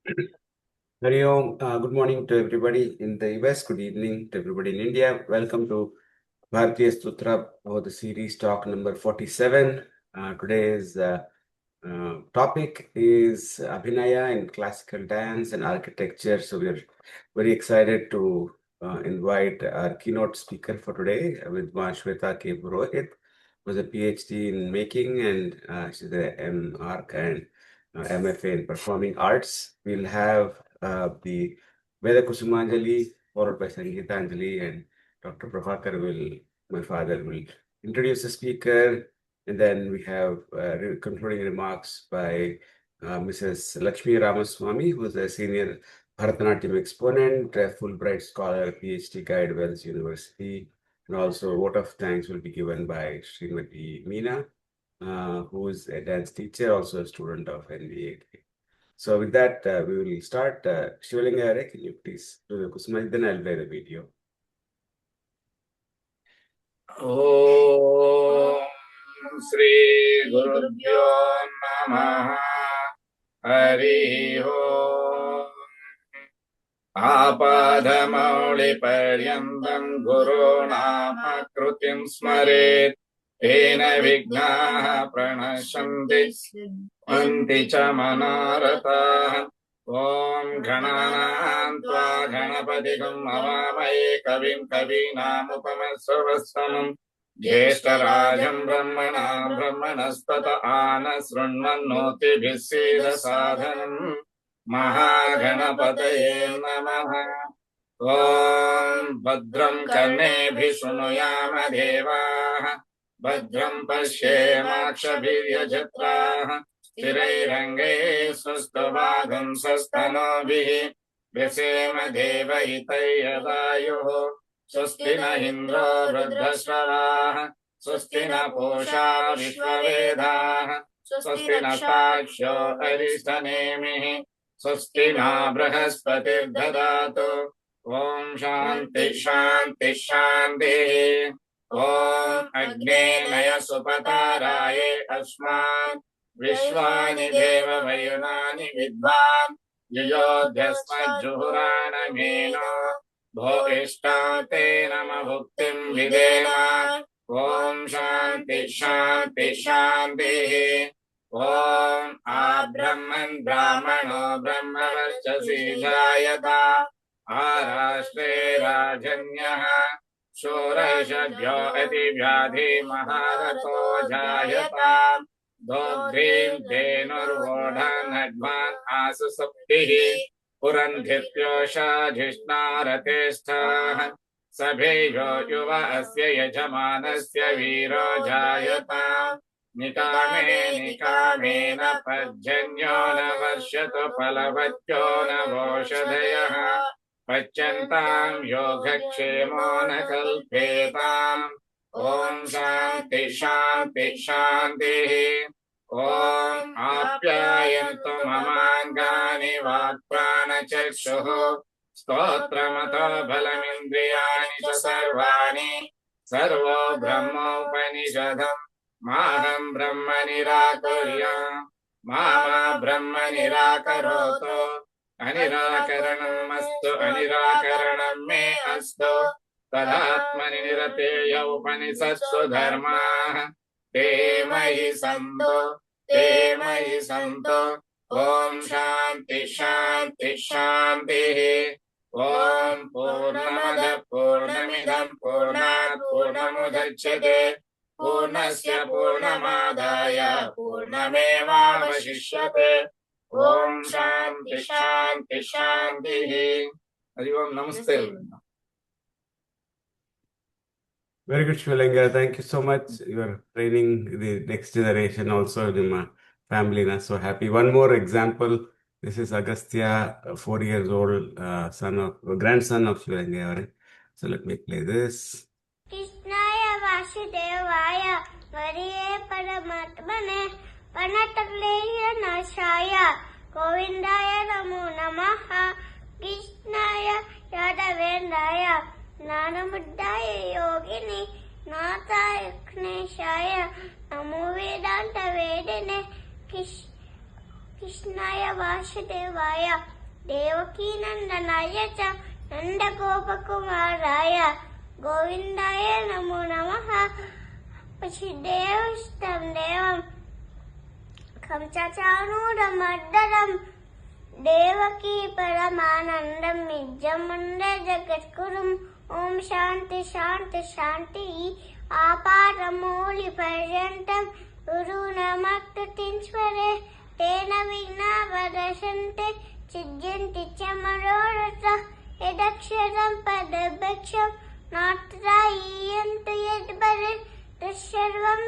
Hari Om. Good morning to everybody in the US. Good evening to everybody in India. Welcome to Bharatiya Stotra Bodha series talk number 47. Today's topic is Abhinaya in classical dance and architecture. So we're very excited to invite our keynote speaker for today with Shwetha K. Purohit, who has a PhD in making and she's a M.Arch and MFA in performing arts. We'll have the Veda Kusumanjali followed by Sangeetanjali, and Dr. Prabhakar my father, will introduce the speaker, and then we have concluding remarks by Mrs. Lakshmi Ramaswamy, who is a senior Bharatanatyam exponent, a Fulbright scholar, PhD guide, Wells University, and also a vote of thanks will be given by Srimati Meena, who is a dance teacher, also a student of NVA. So with that, we will start. Shivalinga, can you please do the Kusuma? Then I'll play the video. Om Sri Gurubhyo Namaha Hari Om Apadamauli Paryantam Guru Nama Krutim Smaret Tena Vignaha Pranashanti Anti Chamanarata Om Ghananam Tva Ghanapatikum Avamaye Kavim Kavinam Upamasavastamam Jeshtarajam Brahmanam Brahmanastata Anasrunmannoti Bhisida Sadhanam Mahaganapataye Namaha Om Bhadram Karnebhi Shunuyama Devaha Bhadram Pashyemakshabhiryajatraha Sthirairange Swasthavagham Sastanovihi Vyasema Deva Hitayadayuho Swastina Indro Vruddhasravaha Swastina Posha Vishwavedaha Swastina Saksho Aristanemihi Swastina Brahaspatir Dadatu Om Shanti Shanti Shanti Om Agne Naya Supataraye Asman Vishwani Deva Vayunani Vidvan Yuyodhyasma Juhurana Meno Bho Ishtate Nama Bhuktim Videna Om Shanti Shanti Shanti Om Abrahman Brahmano Brahmavarchasi Jayata Arashtre Rajanyaha Shurashadhyo Ati Vyadhi Maharato Jayata Dogrim Denurvodhan Advan Asusuptihi Purandhityosha Jishnarateshtha Sabheyo Yuva Asya Yajamanasya Viro Jayata Nikame Nikamena Pajjanyo Na Varshato Palavatyo Na Voshadayaha Pachantam Yogakshemo Na Kalpetam Om Shanti Shanti Shanti Om Apyayantu Mamangani Vakprana Chakshuhu Stotramato Balamindriyani Sarvani Sarvo Brahma Upanishadam Maham Brahma Nirakurya Mama Brahma Nirakaroto Anirakaranam Astu Anirakaranam Me Astu Tadatmani Nirateya Upanisatsu Dharma Te Mahi Santo Om Shanti Shanti Shanti Om Purnamada Purnamidam Purnat Purnamudachyate Purnasya Purnamadaya Purnameva Vashishyate Om Shanti Shanti Shanti Hari Om Namaste. Very good, Shivalinga. Thank you so much. You are training the next generation also in my family. I'm so happy. One more example. This is Agastya, a 4 years old grandson of Shivalinga. So let me play this. Krishnaya Vasudevaya Variye Paramatmane Panataleya Nashaya Govindaya Namo Namaha Krishnaya Yadavendaya Nanamuddaya Yogini Nataya Kneshaya Namo Vedanta Vedane कृष्णाय वासुदेवाय देवकीनन्दनाय च नन्दगोपकुमाराय गोविन्दाय नमो नमः वसुदेवसुतं देवं कंसचाणूरमर्दनं देवकी परमानन्दं निजमुण्डे जगद्गुरुम् ॐ शान्ति शान्ति शान्तिः आपादमौलिपर्यन्तं गुरुणमक्ततिंस्वरे तेन विघ्नाः प्रणश्यन्ते सिद्ध्यन्ति च मनोरथाः यदक्षरं पदभ्रष्टं नात्रायन्तु यद्भवेत् तत्सर्वं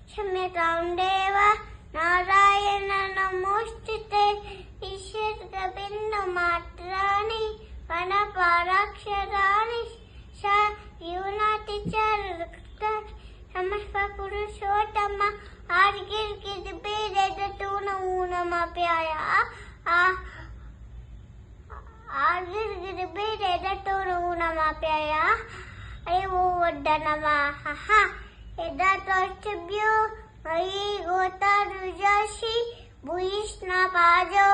क्षम्यतां देव नारायण नमोऽस्तुते ईश्वरबिन्दुमात्राणि वनपाराक्षराणि स यूनाति च समस्त पुरुषोत्तम आज गिरगिरबिरदतु नमोऽप्याय गिरगिरबिरदतु नमोऽप्याय अयो वड्डनमः यदा तोष्टभ्यो मयि गोता रुजासि भूयिष्णपाजो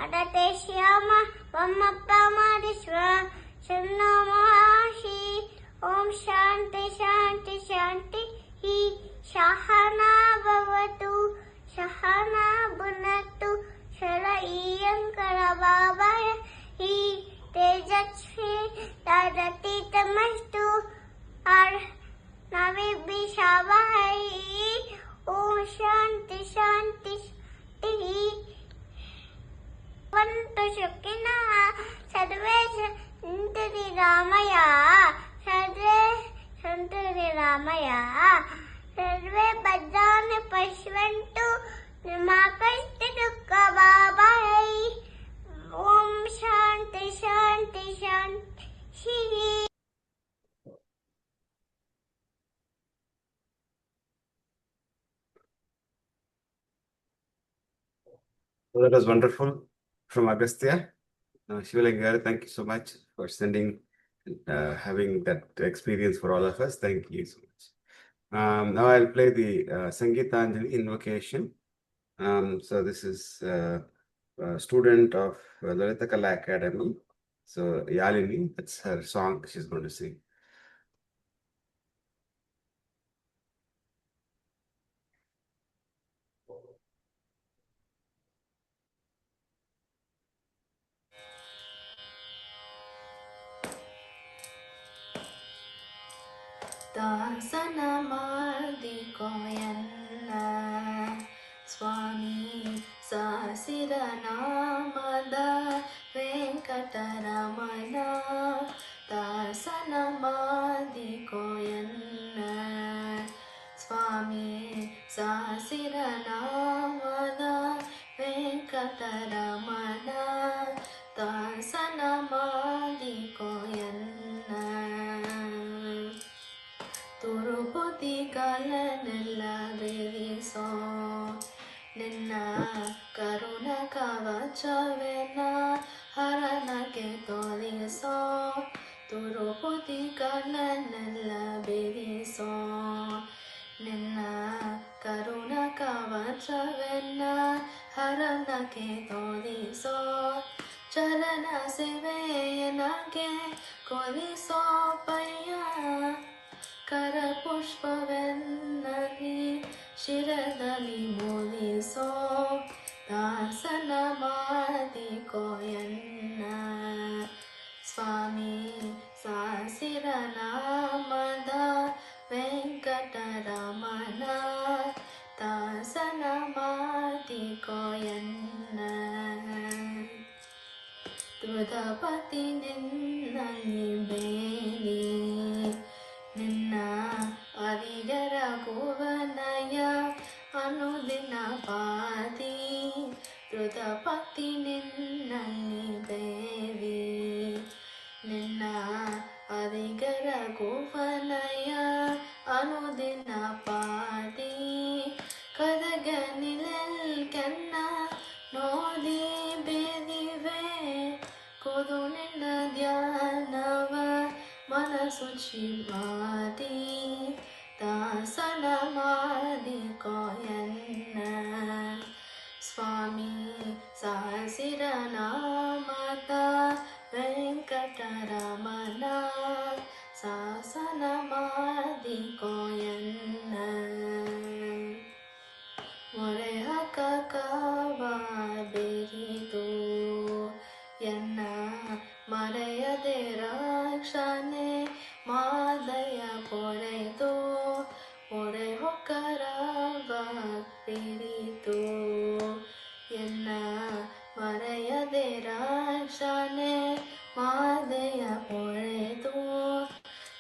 अदते श्याम वम्मप्पमादिस्व शन्नो महाशि ॐ शान्ति शान्ति शान्ति हि सहना भवतु सहना भुनक्तु शरय्यङ्करबाबाय हि तेजस्वी तदतीतमस्तु नविभिषावहै ॐ शान्ति शान्ति शान्तिः वन्तु सुखिनः सर्वे सन्तु निरामया सर्वे सन्तु निरामया सर्वे भद्राणि पश्यन्तु मा कश्चित् दुःखभाग् ॐ शान्ति शान्ति शान्तिः That was wonderful from Agastya. Shivalinga, thank you so much for sending, having that experience for all of us. Thank you so much. Now I'll play the Sangeetanjali invocation. So this is a student of Lalita Kala Academy. So Yalini, that's her song she's going to sing. दासनमादिकोयन्ना स्वामी सासिरनामद वेङ्कटरमण दासनमादिकोयन्ना स्वामी सासिरनामद वेङ्कटरमण दासनमादिकोयन्ना ತುರುಪುತಿ ಕಾಲನೆಲ್ಲ ಬೇರಿಸೋ ನಿನ್ನ ಕರುಣ ಕವಚವೆನ್ನ ಹರನಕ್ಕೆ ತೋರಿಸೋ ತುರುಪುತಿ ಕಾಲನೆಲ್ಲ ಬೇರಿಸೋ ನಿನ್ನ ಕರುಣ ಕವಚವೆನ್ನ ಹರನಕ್ಕೆ ತೋರಿಸೋ ಚರಣ ಸೇವೆಯನಗೆ ಕೊಲಿಸೋ ಪಯ್ಯ ಕರಪುಷ್ಪವೆನ್ನಲಿ ಶಿರದಲ್ಲಿ ಮೂಡಿಸೋ ದಾಸನ ಮಾಡಿಕೋಯನ್ನ ಸ್ವಾಮಿ ಸಾಸಿರ ನಾಮದ ವೆಂಕಟರಮಣ ದಾಸನ ಮಾಡಿಕೋಯನ್ನ ದುರ್ಗಪತಿ ನಿನ್ನಲ್ಲಿ ಬೇಲಿ ನಿನ್ನ ಅರಿಗರ ಗೋವನಯ ಅನುದಿನ ಪಾದಿ ಧೃತಪತಿ ನಿನ್ನಲ್ಲಿ ದೇವಿ ನಿನ್ನ ಅರಿಗರ ಗೋವನಯ ಅನುದಿನ ಪಾದಿ ಕದಗ ನಿಲಲ್ ಕನ್ನ ನೋಡಿ ಬೇದಿವೆ ಕೊದು ನಿನ್ನ ಧ್ಯಾನವ ಮನಸ್ಸು ಶಿವಾದಿ ದಾಸನ ಮಾಡಿಕೋಯನ್ನ ಸ್ವಾಮಿ ಸಾಸಿರನಾಮದ ವೆಂಕಟರಮಣ ಸಾಸನ ಮಾಡಿಕೋಯನ್ನ ಮೊರೆ ಹಾಕವ ಬೇರಿತು ಎನ್ನ ಮರೆಯದೆ ರಕ್ಷಣೆ ಮಾದಯ ಪೊರೆದು ಮೊರೆ ಹೊಕ್ಕರವ ಬೇರಿತು ಎನ್ನ ಮರೆಯದೆ ರಕ್ಷಣೆ ಮಾದಯ ಪೊರೆದು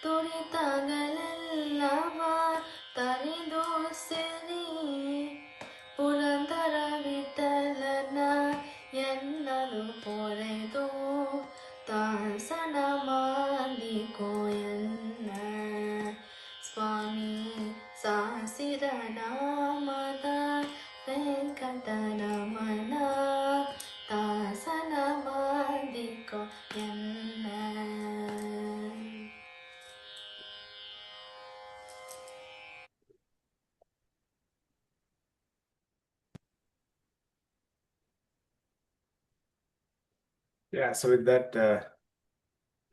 ತುರಿತಗಳೆಲ್ಲವ ತರಿದು ಸಿರಿ ಪುರಂದರ ವಿಠಲನ ಎನ್ನಲು ಪೊರೆದು ತಾಸನ ಮಾಡಿಕೋಯನ್ನ ಸ್ವಾಮಿ ಸಾಸಿರ ನಾಮದ Venkataramana ತಾಸನ ಮಾಡಿಕೋಯನ್ನ. Yeah, so with that, I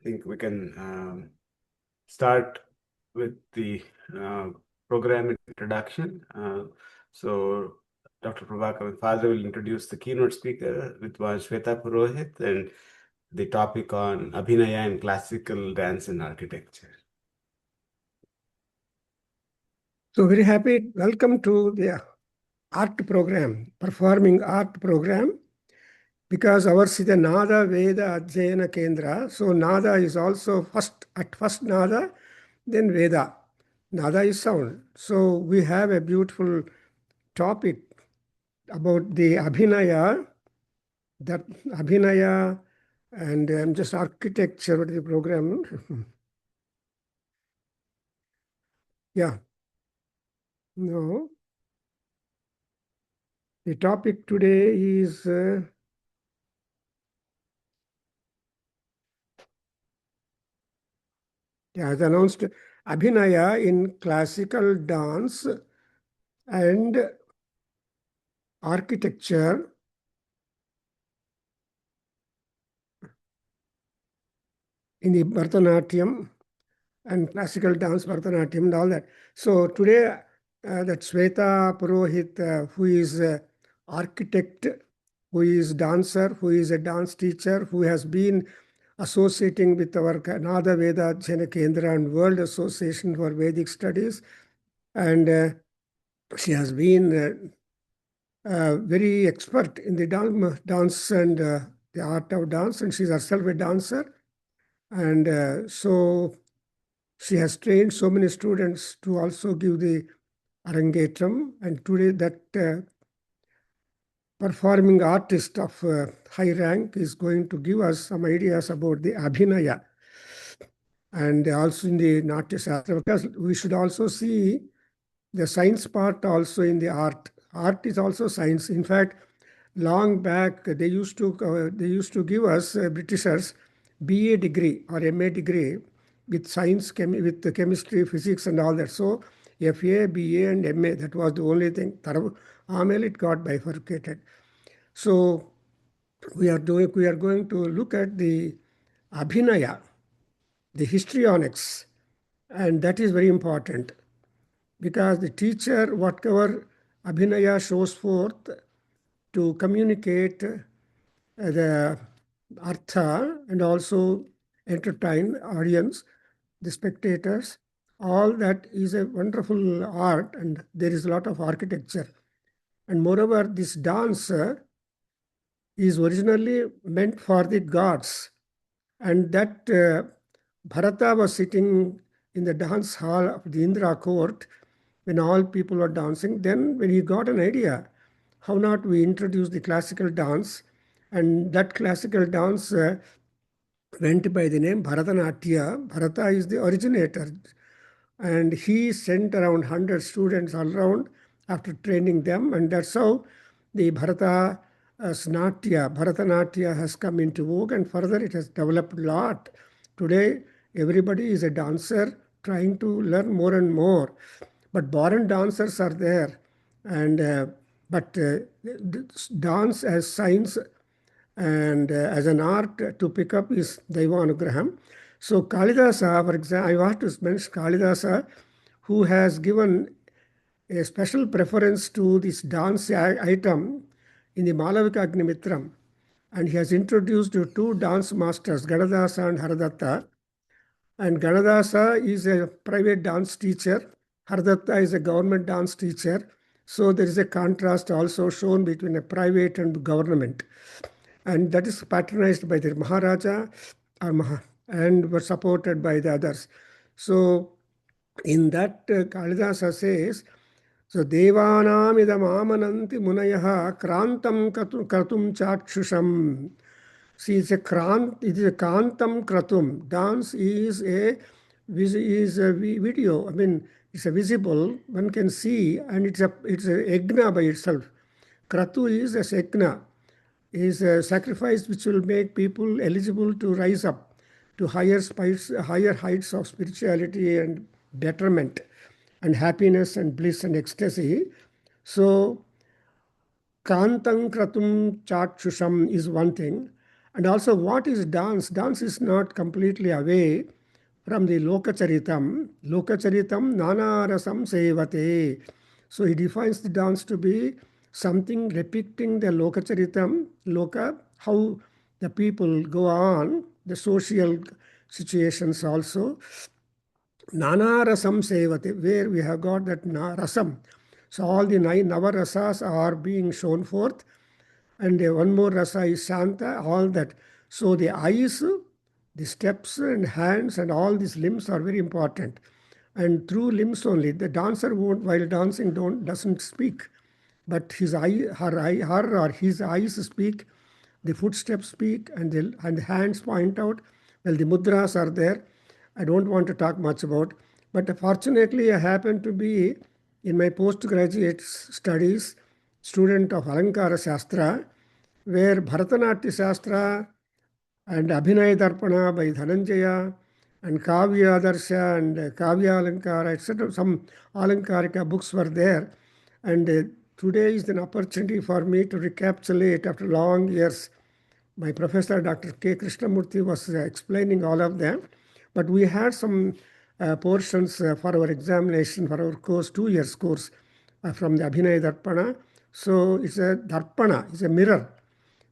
think we can start with the program introduction. So Dr. Prabhakar, my father, will introduce the keynote speaker with Shwetha Purohit and the topic on Abhinaya and classical dance and architecture. So very happy. Welcome to the art program, performing art program. Because ours is the Nada Veda Adhyayana Kendra. So Nada is also at first Nada, then Veda. Nada is sound. So we have a beautiful topic about the Abhinaya, that Abhinaya and just architecture of the program. Yeah. No. The topic today is as announced, Abhinaya in classical dance and architecture in the Bharatanatyam and classical dance, Bharatanatyam and all that. So today, that Shwetha Purohit, who is architect, who is dancer, who is a dance teacher, who has been associating with our Nada Veda Adhyayana Kendra and World Association for Vedic Studies. And she has been very expert in the dance and the art of dance, and she's herself a dancer. And so she has trained so many students to also give the Arangetram. And today that performing artist of high rank is going to give us some ideas about the Abhinaya and also in the Natya Shastra, because we should also see the science part also in the art. Art is also science. In fact, long back, they used to give us Britishers BA degree or MA degree with science, with the chemistry, physics, and all that. So FA, BA, and MA, that was the only thing. Amel it got bifurcated. So we are going to look at the Abhinaya, the histrionics, and that is very important. Because the teacher, whatever Abhinaya shows forth to communicate the artha and also entertain audience, the spectators, all that is a wonderful art, and there is a lot of architecture. And moreover, this dance is originally meant for the gods. And that Bharata was sitting in the dance hall of the Indra court when all people were dancing. Then when he got an idea, how not we introduce the classical dance, and that classical dance went by the name Bharatanatyam. Bharata is the originator, and he sent around 100 students all around after training them, and that's how the Bharatanatyam has come into vogue, and further it has developed a lot. Today, everybody is a dancer trying to learn more and more. But born dancers are there, and but dance as science and as an art to pick up is Daivanugraham. So Kalidasa, for example, I want to mention Kalidasa, who has given a special preference to this dance item in the Malavika Agnimitram. And he has introduced two dance masters, Ganadasa and Haradatta. And Ganadasa is a private dance teacher. Haradatta is a government dance teacher. So there is a contrast also shown between a private and government. And that is patronized by the Maharaja and were supported by the others. So in that Kalidasa says, so Devanam idam amananti munayaha krantam kratum chakshusham. See, it is a krantam kratum. Dance is a video. I mean, it's a visible. One can see, and it's a yagna by itself. Kratu is a yagna, is a sacrifice which will make people eligible to rise up to higher heights of spirituality and betterment and happiness and bliss and ecstasy. So Kantang Kratum Chakshusham is one thing. And also, what is dance? Dance is not completely away from the Lokacharitam. Lokacharitam Nanarasam Sevate. So he defines the dance to be something depicting the Lokacharitam, Loka, how the people go on, the social situations also. Nana rasam sevate, where we have got that rasam. So all the 9 navarasas are being shown forth. And one more rasa is Shanta, all that. So the eyes, the steps and hands and all these limbs are very important. And through limbs only, the dancer won't, while dancing, doesn't speak. But his her or his eyes speak, the footsteps speak, and the hands point out. Well, the mudras are there. I don't want to talk much about. But fortunately, I happen to be, in my postgraduate studies, student of Alankara Shastra, where Bharatanaट्य Shastra and Abhinaya Darpana by Dhananjaya and Kavya Adarsha and Kavya Alankara, etc. Some Alankarika books were there. And today is an opportunity for me to recapitulate after long years. My professor, Dr. K. Krishnamurthy, was explaining all of them. But we had some portions for our examination, for our course, 2 years course from the Abhinaya Darpana. So it's a Darpana, it's a mirror.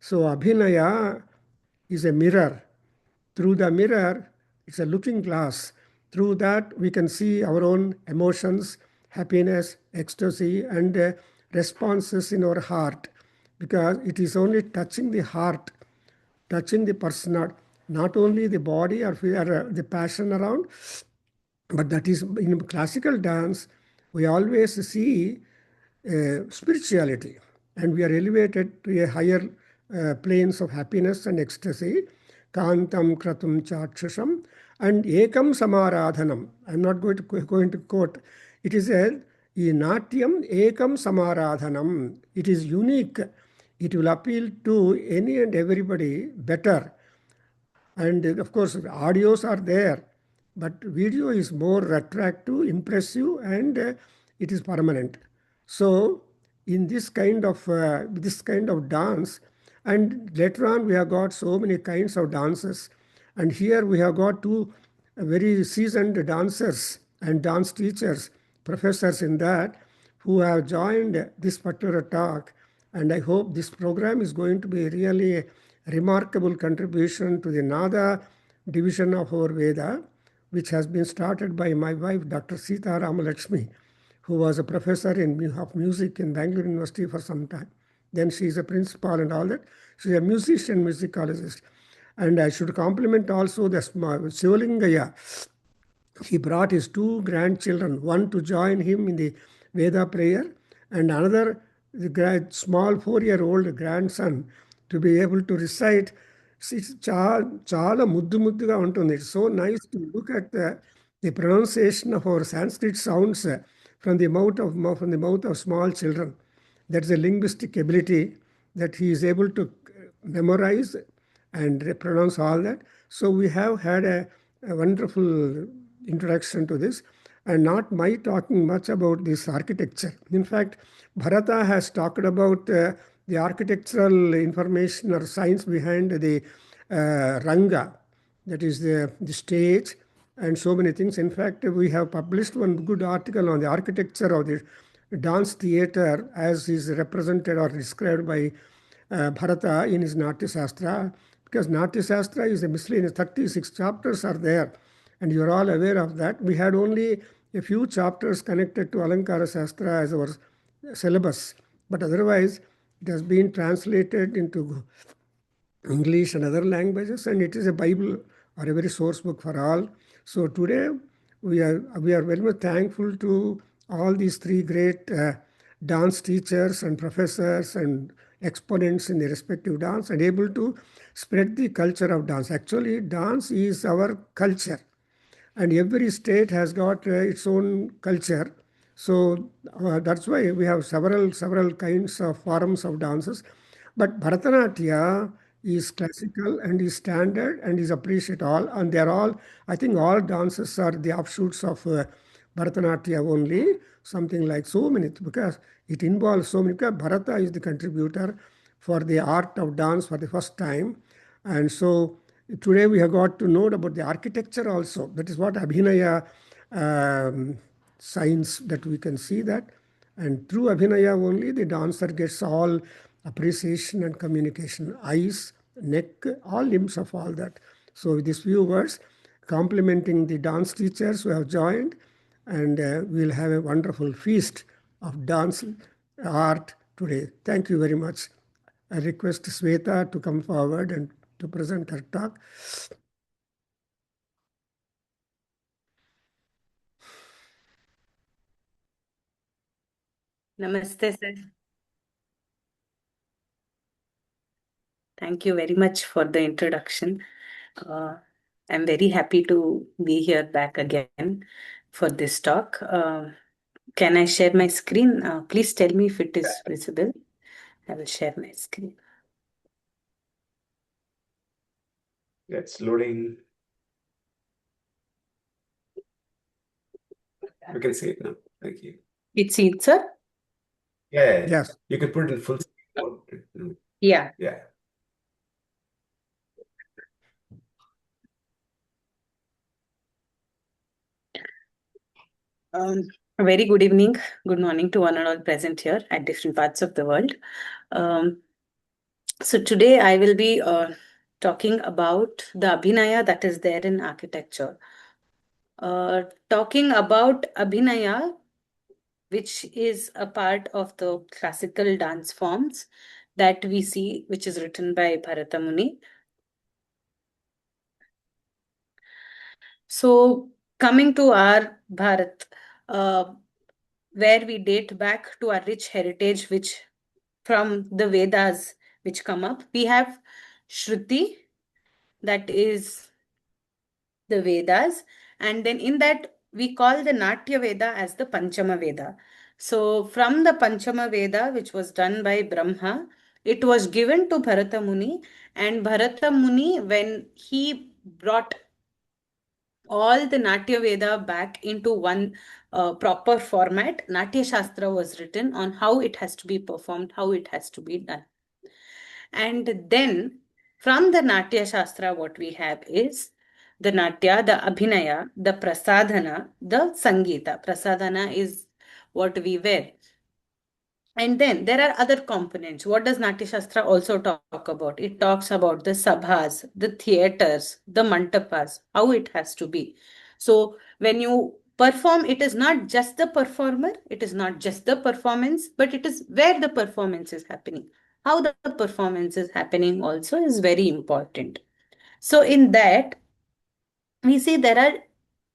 So Abhinaya is a mirror. Through the mirror, it's a looking glass. Through that, we can see our own emotions, happiness, ecstasy, and responses in our heart. Because it is only touching the heart, touching the person, not only the body or the passion around, but that is in classical dance, we always see spirituality, and we are elevated to a higher planes of happiness and ecstasy. Kantam kratum chakshusham and ekam samaradhanam. I'm not going to quote. It is a natyam ekam samaradhanam. It is unique. It will appeal to any and everybody better. And of course, audios are there, but video is more attractive, impressive, and it is permanent. So in this kind of dance, and later on we have got so many kinds of dances, and here we have got 2 very seasoned dancers and dance teachers, professors in that, who have joined this particular talk. And I hope this program is going to be really a remarkable contribution to the Nada division of our Veda, which has been started by my wife, Dr. Sita Ramalakshmi, who was a professor of music in Bengaluru University for some time. Then she is a principal and all that. She is a musician, musicologist. And I should compliment also the Sivalingaya. He brought his 2 grandchildren, one to join him in the Veda prayer, and another, the small 4-year-old grandson, to be able to recite. It's chala mudduga untundi. It's so nice to look at the pronunciation of our Sanskrit sounds from the mouth of small children. That's a linguistic ability that he is able to memorize and pronounce all that. So we have had a wonderful introduction to this. and not my talking much about this architecture. In fact, Bharata has talked about the architectural information or science behind the Ranga, that is the stage, and so many things. In fact, we have published one good article on the architecture of the dance theater as is represented or described by Bharata in his Natya Shastra, because Natya Shastra is a miscellaneous, 36 chapters are there, and you're all aware of that. We had only a few chapters connected to Alankara Shastra as our syllabus, but otherwise it has been translated into English and other languages, and it is a Bible or a very source book for all. So today we are very much thankful to all these three great dance teachers and professors and exponents in the respective dance, and able to spread the culture of dance. Actually, dance is our culture, and every state has got its own culture. So that's why we have several kinds of forms of dances. But Bharatanatyam is classical and is standard and is appreciated all, and they're all, I think all dances are the offshoots of Bharatanatyam only, something like so many, because it involves so many, because Bharata is the contributor for the art of dance for the first time. And so today we have got to know about the architecture also. That is what Abhinaya science, that we can see that. And through Abhinaya only the dancer gets all appreciation and communication, eyes, neck, all limbs of all that. So with these few words, complimenting the dance teachers who have joined, and we'll have a wonderful feast of dance art today. Thank you very much. I request Shwetha to come forward and to present her talk. Namaste, sir. Thank you very much for the introduction. I'm very happy to be here back again for this talk. Can I share my screen? Please tell me if it is visible. I will share my screen. It's loading. We can see it now. Thank you. It's it, sir? Yeah. Yes. You can put it in full screen mode. Yeah. Yeah. A very good evening, good morning to one and all present here at different parts of the world. So today I will be talking about the Abhinaya that is there in architecture. Talking about Abhinaya, which is a part of the classical dance forms that we see, which is written by Bharata Muni. So coming to our Bharat, where we date back to our rich heritage, which from the Vedas which come up, we have Shruti, that is the Vedas, and then in that we call the Natya Veda as the Panchama Veda. So from the Panchama Veda, which was done by Brahma, it was given to Bharata Muni, and Bharata Muni, when he brought all the Natya Veda back into one proper format, Natya Shastra was written on how it has to be performed, how it has to be done. And then from the Natya Shastra, what we have is the Natya, the Abhinaya, the Prasadhana, the Sangeeta. Prasadhana is what we wear. And then there are other components. What does Natya Shastra also talk about? It talks about the sabhas, the theaters, the mantapas, how it has to be. So when you perform, it is not just the performer, it is not just the performance, but it is where the performance is happening. How the performance is happening also is very important. So in that, we see there are,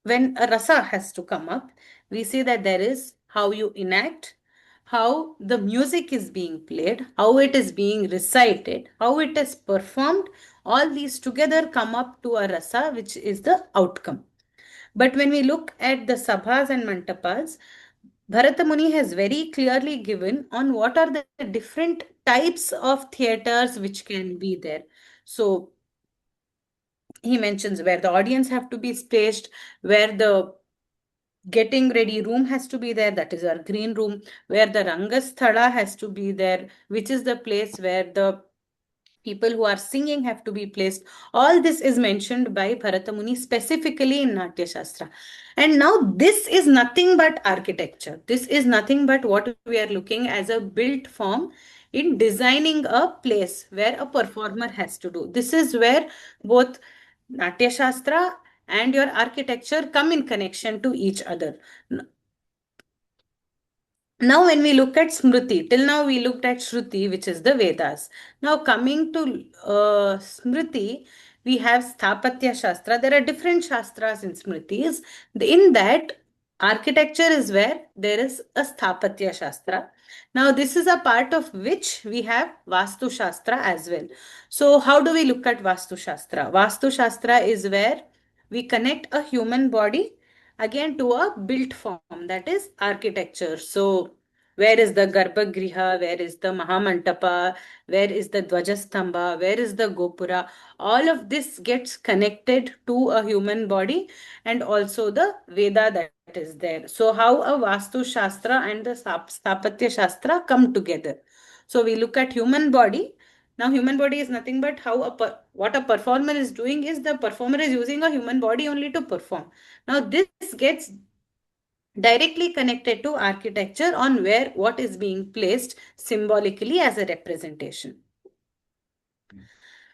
when a rasa has to come up, we see that there is how you enact, how the music is being played, how it is being recited, how it is performed. All these together come up to a rasa, which is the outcome. But when we look at the sabhas and mantapas, Bharata Muni has very clearly given on what are the different types of theaters which can be there. So he mentions where the audience have to be spaced, where the getting ready room has to be there, that is our green room, where the Rangasthala has to be there, which is the place where the people who are singing have to be placed. All this is mentioned by Bharata Muni specifically in Natya Shastra. And now this is nothing but architecture. This is nothing but what we are looking as a built form in designing a place where a performer has to do. This is where both Natya Shastra and your architecture come in connection to each other. Now, when we look at Smriti, till now we looked at Shruti, which is the Vedas. Now, coming to Smriti, we have Sthapatya Shastra. There are different Shastras in Smritis. In that, architecture is where there is a Sthapatya Shastra. Now, this is a part of which we have Vastu Shastra as well. So, how do we look at Vastu Shastra? Vastu Shastra is where we connect a human body again to a built form, that is architecture. So where is the Garbhagriha, where is the Mahamantapa, where is the Dvajastambha, where is the Gopura? All of this gets connected to a human body and also the Veda that is there. So how a Vastu Shastra and the Sthapatya Shastra come together. So we look at human body. Now human body is nothing but how what a performer is doing is the performer is using a human body only to perform. Now this gets directly connected to architecture on where what is being placed symbolically as a representation.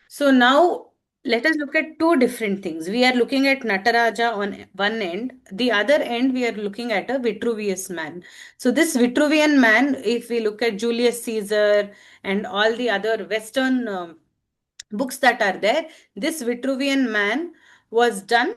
So now let us look at two different things. We are looking at Nataraja on one end. The other end, we are looking at a Vitruvius man. So this Vitruvian man, if we look at Julius Caesar and all the other Western books that are there, this Vitruvian man was done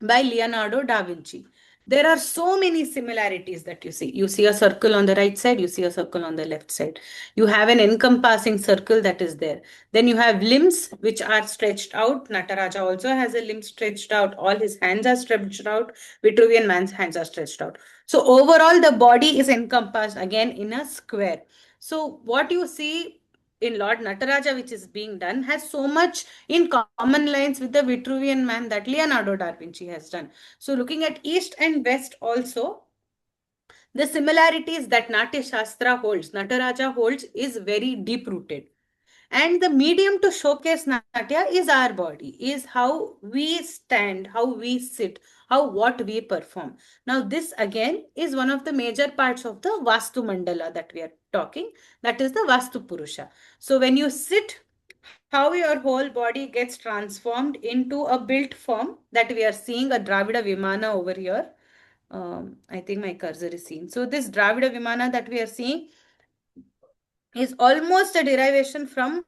by Leonardo da Vinci. There are so many similarities that you see. You see a circle on the right side, you see a circle on the left side. You have an encompassing circle that is there. Then you have limbs which are stretched out. Nataraja also has a limb stretched out. All his hands are stretched out. Vitruvian man's hands are stretched out. So overall, the body is encompassed again in a square. So what you see in Lord Nataraja, which is being done, has so much in common lines with the Vitruvian man that Leonardo da Vinci has done. So looking at East and West also, the similarities that Natya Shastra holds, Nataraja holds, is very deep rooted. And the medium to showcase Natya is our body, is how we stand, how we sit, how what we perform. Now, this again is one of the major parts of the Vastu Mandala that we are talking, that is the Vastu Purusha. So, when you sit, how your whole body gets transformed into a built form that we are seeing a Dravida Vimana over here. I think my cursor is seen. So, this Dravida Vimana that we are seeing is almost a derivation from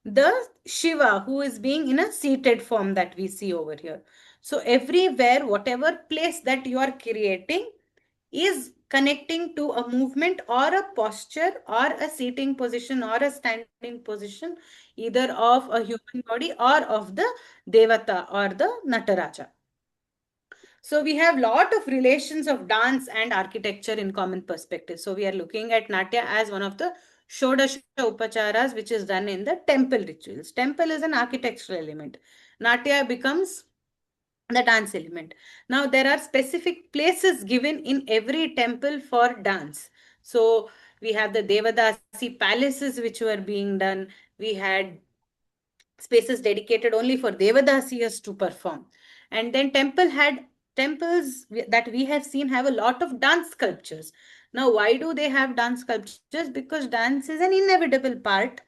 the Shiva who is being in a seated form that we see over here. So everywhere, whatever place that you are creating is connecting to a movement or a posture or a seating position or a standing position, either of a human body or of the Devata or the Nataraja. So we have lot of relations of dance and architecture in common perspective. So we are looking at Natya as one of the Shodasha Upacharas, which is done in the temple rituals. Temple is an architectural element. Natya becomes the dance element. Now there are specific places given in every temple for dance. So we have the Devadasi palaces which were being done. We had spaces dedicated only for Devadasiyas to perform. And then temples that we have seen have a lot of dance sculptures. Now, why do they have dance sculptures? Because dance is an inevitable part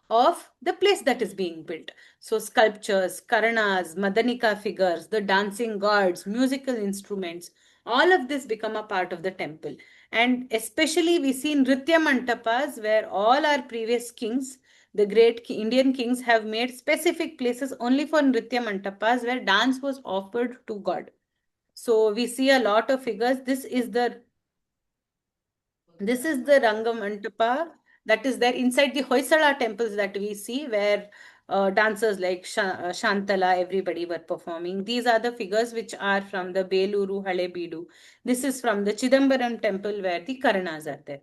of the place that is being built. So sculptures, karanas, madanika figures, the dancing gods, musical instruments, all of this become a part of the temple. And especially we see in Nritya Mantapas where all our previous kings, the great Indian kings, have made specific places only for Nritya Mantapas where dance was offered to God. So we see a lot of figures. This is the Rangamantapa that is there inside the Hoysala temples that we see where dancers like Shantala, everybody were performing. These are the figures which are from the Beluru, Halebeedu. This is from the Chidambaram temple where the Karanas are there.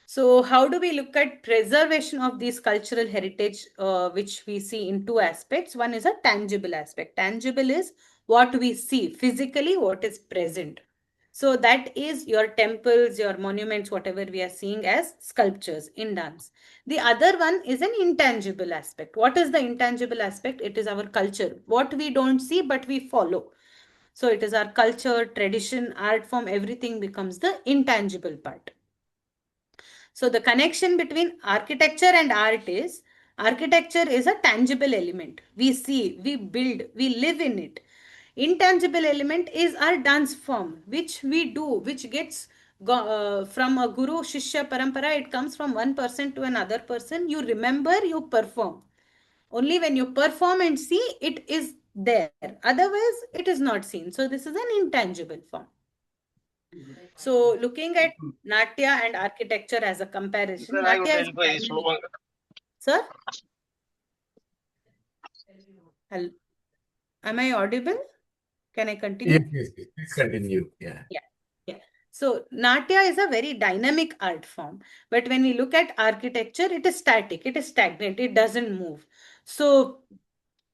So how do we look at preservation of these cultural heritage, which we see in two aspects? One is a tangible aspect. Tangible is what we see physically, what is present. So that is your temples, your monuments, whatever we are seeing as sculptures in dance. The other one is an intangible aspect. What is the intangible aspect? It is our culture, what we don't see but we follow. So it is our culture, tradition, art form, everything becomes the intangible part. So the connection between architecture and art is, architecture is a tangible element. We see, we build, we live in it. Intangible element is our dance form, which we do, which gets from a guru shishya parampara. It comes from one person to another person. You remember, you perform. Only when you perform and see, it is there. Otherwise, it is not seen. So this is an intangible form. So looking at Natya and architecture as a comparison, Natya is dynamic. Sir? Hello. Am I audible? Can I continue? Yes. Please continue. Yeah. Yeah. So Natya is a very dynamic art form. But when we look at architecture, it is static, it is stagnant, it doesn't move. So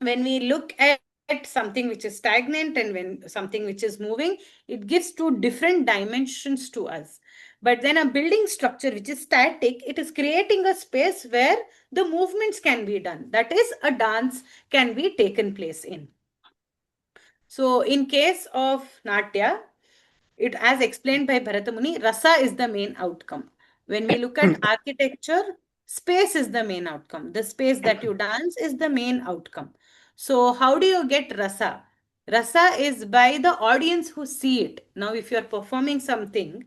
when we look at something which is stagnant and when something which is moving, it gives two different dimensions to us. But then a building structure which is static, it is creating a space where the movements can be done. That is, a dance can be taken place in. So in case of Natya, it, as explained by Bharatamuni, rasa is the main outcome. When we look at architecture, space is the main outcome. The space that you dance is the main outcome. So how do you get rasa? Rasa is by the audience who see it. Now, if you're performing something,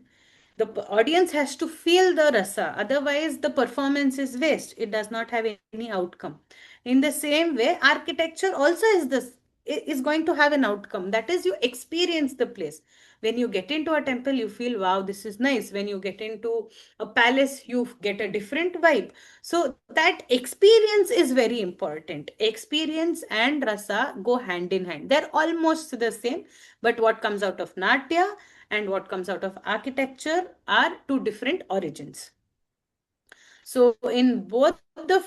the audience has to feel the rasa. Otherwise, the performance is waste. It does not have any outcome. In the same way, architecture also is this, is going to have an outcome. That is, you experience the place. When you get into a temple, you feel, wow, this is nice. When you get into a palace, you get a different vibe. So that experience is very important. Experience and rasa go hand in hand. They're almost the same, but what comes out of Natya and what comes out of architecture are two different origins. So in both the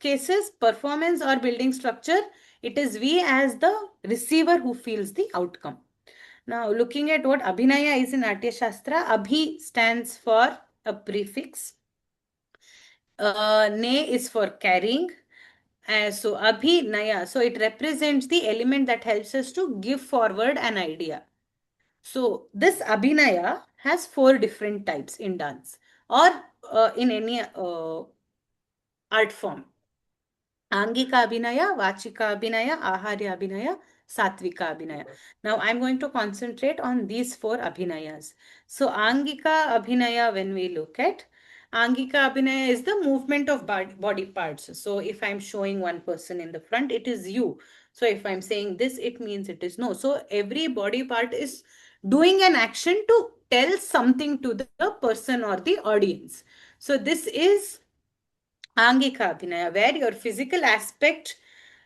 cases, performance or building structure, it is we as the receiver who feels the outcome. Now, looking at what Abhinaya is in Natya Shastra, Abhi stands for a prefix. Ne is for carrying. So, Abhinaya, so it represents the element that helps us to give forward an idea. So, this Abhinaya has 4 different types in dance or in any art form. Angika Abhinaya, Vachika Abhinaya, Aharya Abhinaya, Satvika Abhinaya. Now I'm going to concentrate on these 4 Abhinayas. So Angika Abhinaya, when we look at, Angika Abhinaya is the movement of body parts. So if I'm showing one person in the front, it is you. So if I'm saying this, it means it is no. So every body part is doing an action to tell something to the person or the audience. So this is Angika Abhinaya, where your physical aspect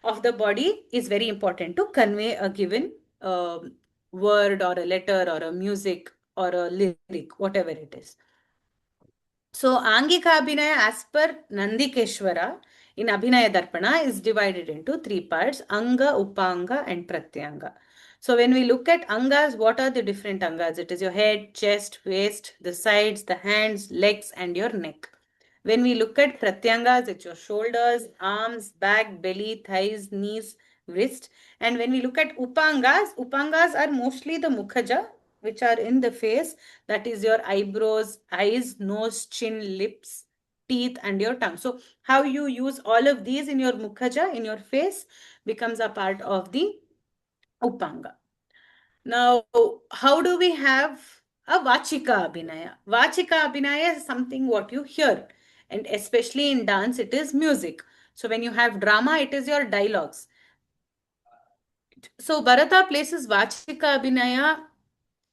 of the body is very important to convey a given word or a letter or a music or a lyric, whatever it is. So, Angika Abhinaya, as per Nandikeshwara, in Abhinaya Darpana, is divided into 3 parts, Anga, Upanga, and Pratyanga. So, when we look at Angas, what are the different Angas? It is your head, chest, waist, the sides, the hands, legs, and your neck. When we look at Pratyangas, it's your shoulders, arms, back, belly, thighs, knees, wrist. And when we look at Upangas, Upangas are mostly the Mukhaja, which are in the face. That is your eyebrows, eyes, nose, chin, lips, teeth, and your tongue. So how you use all of these in your Mukhaja, in your face, becomes a part of the Upanga. Now, how do we have a Vachika Abhinaya? Vachika Abhinaya is something what you hear. And especially in dance, it is music. So when you have drama, it is your dialogues. So Bharata places Vachika Abhinaya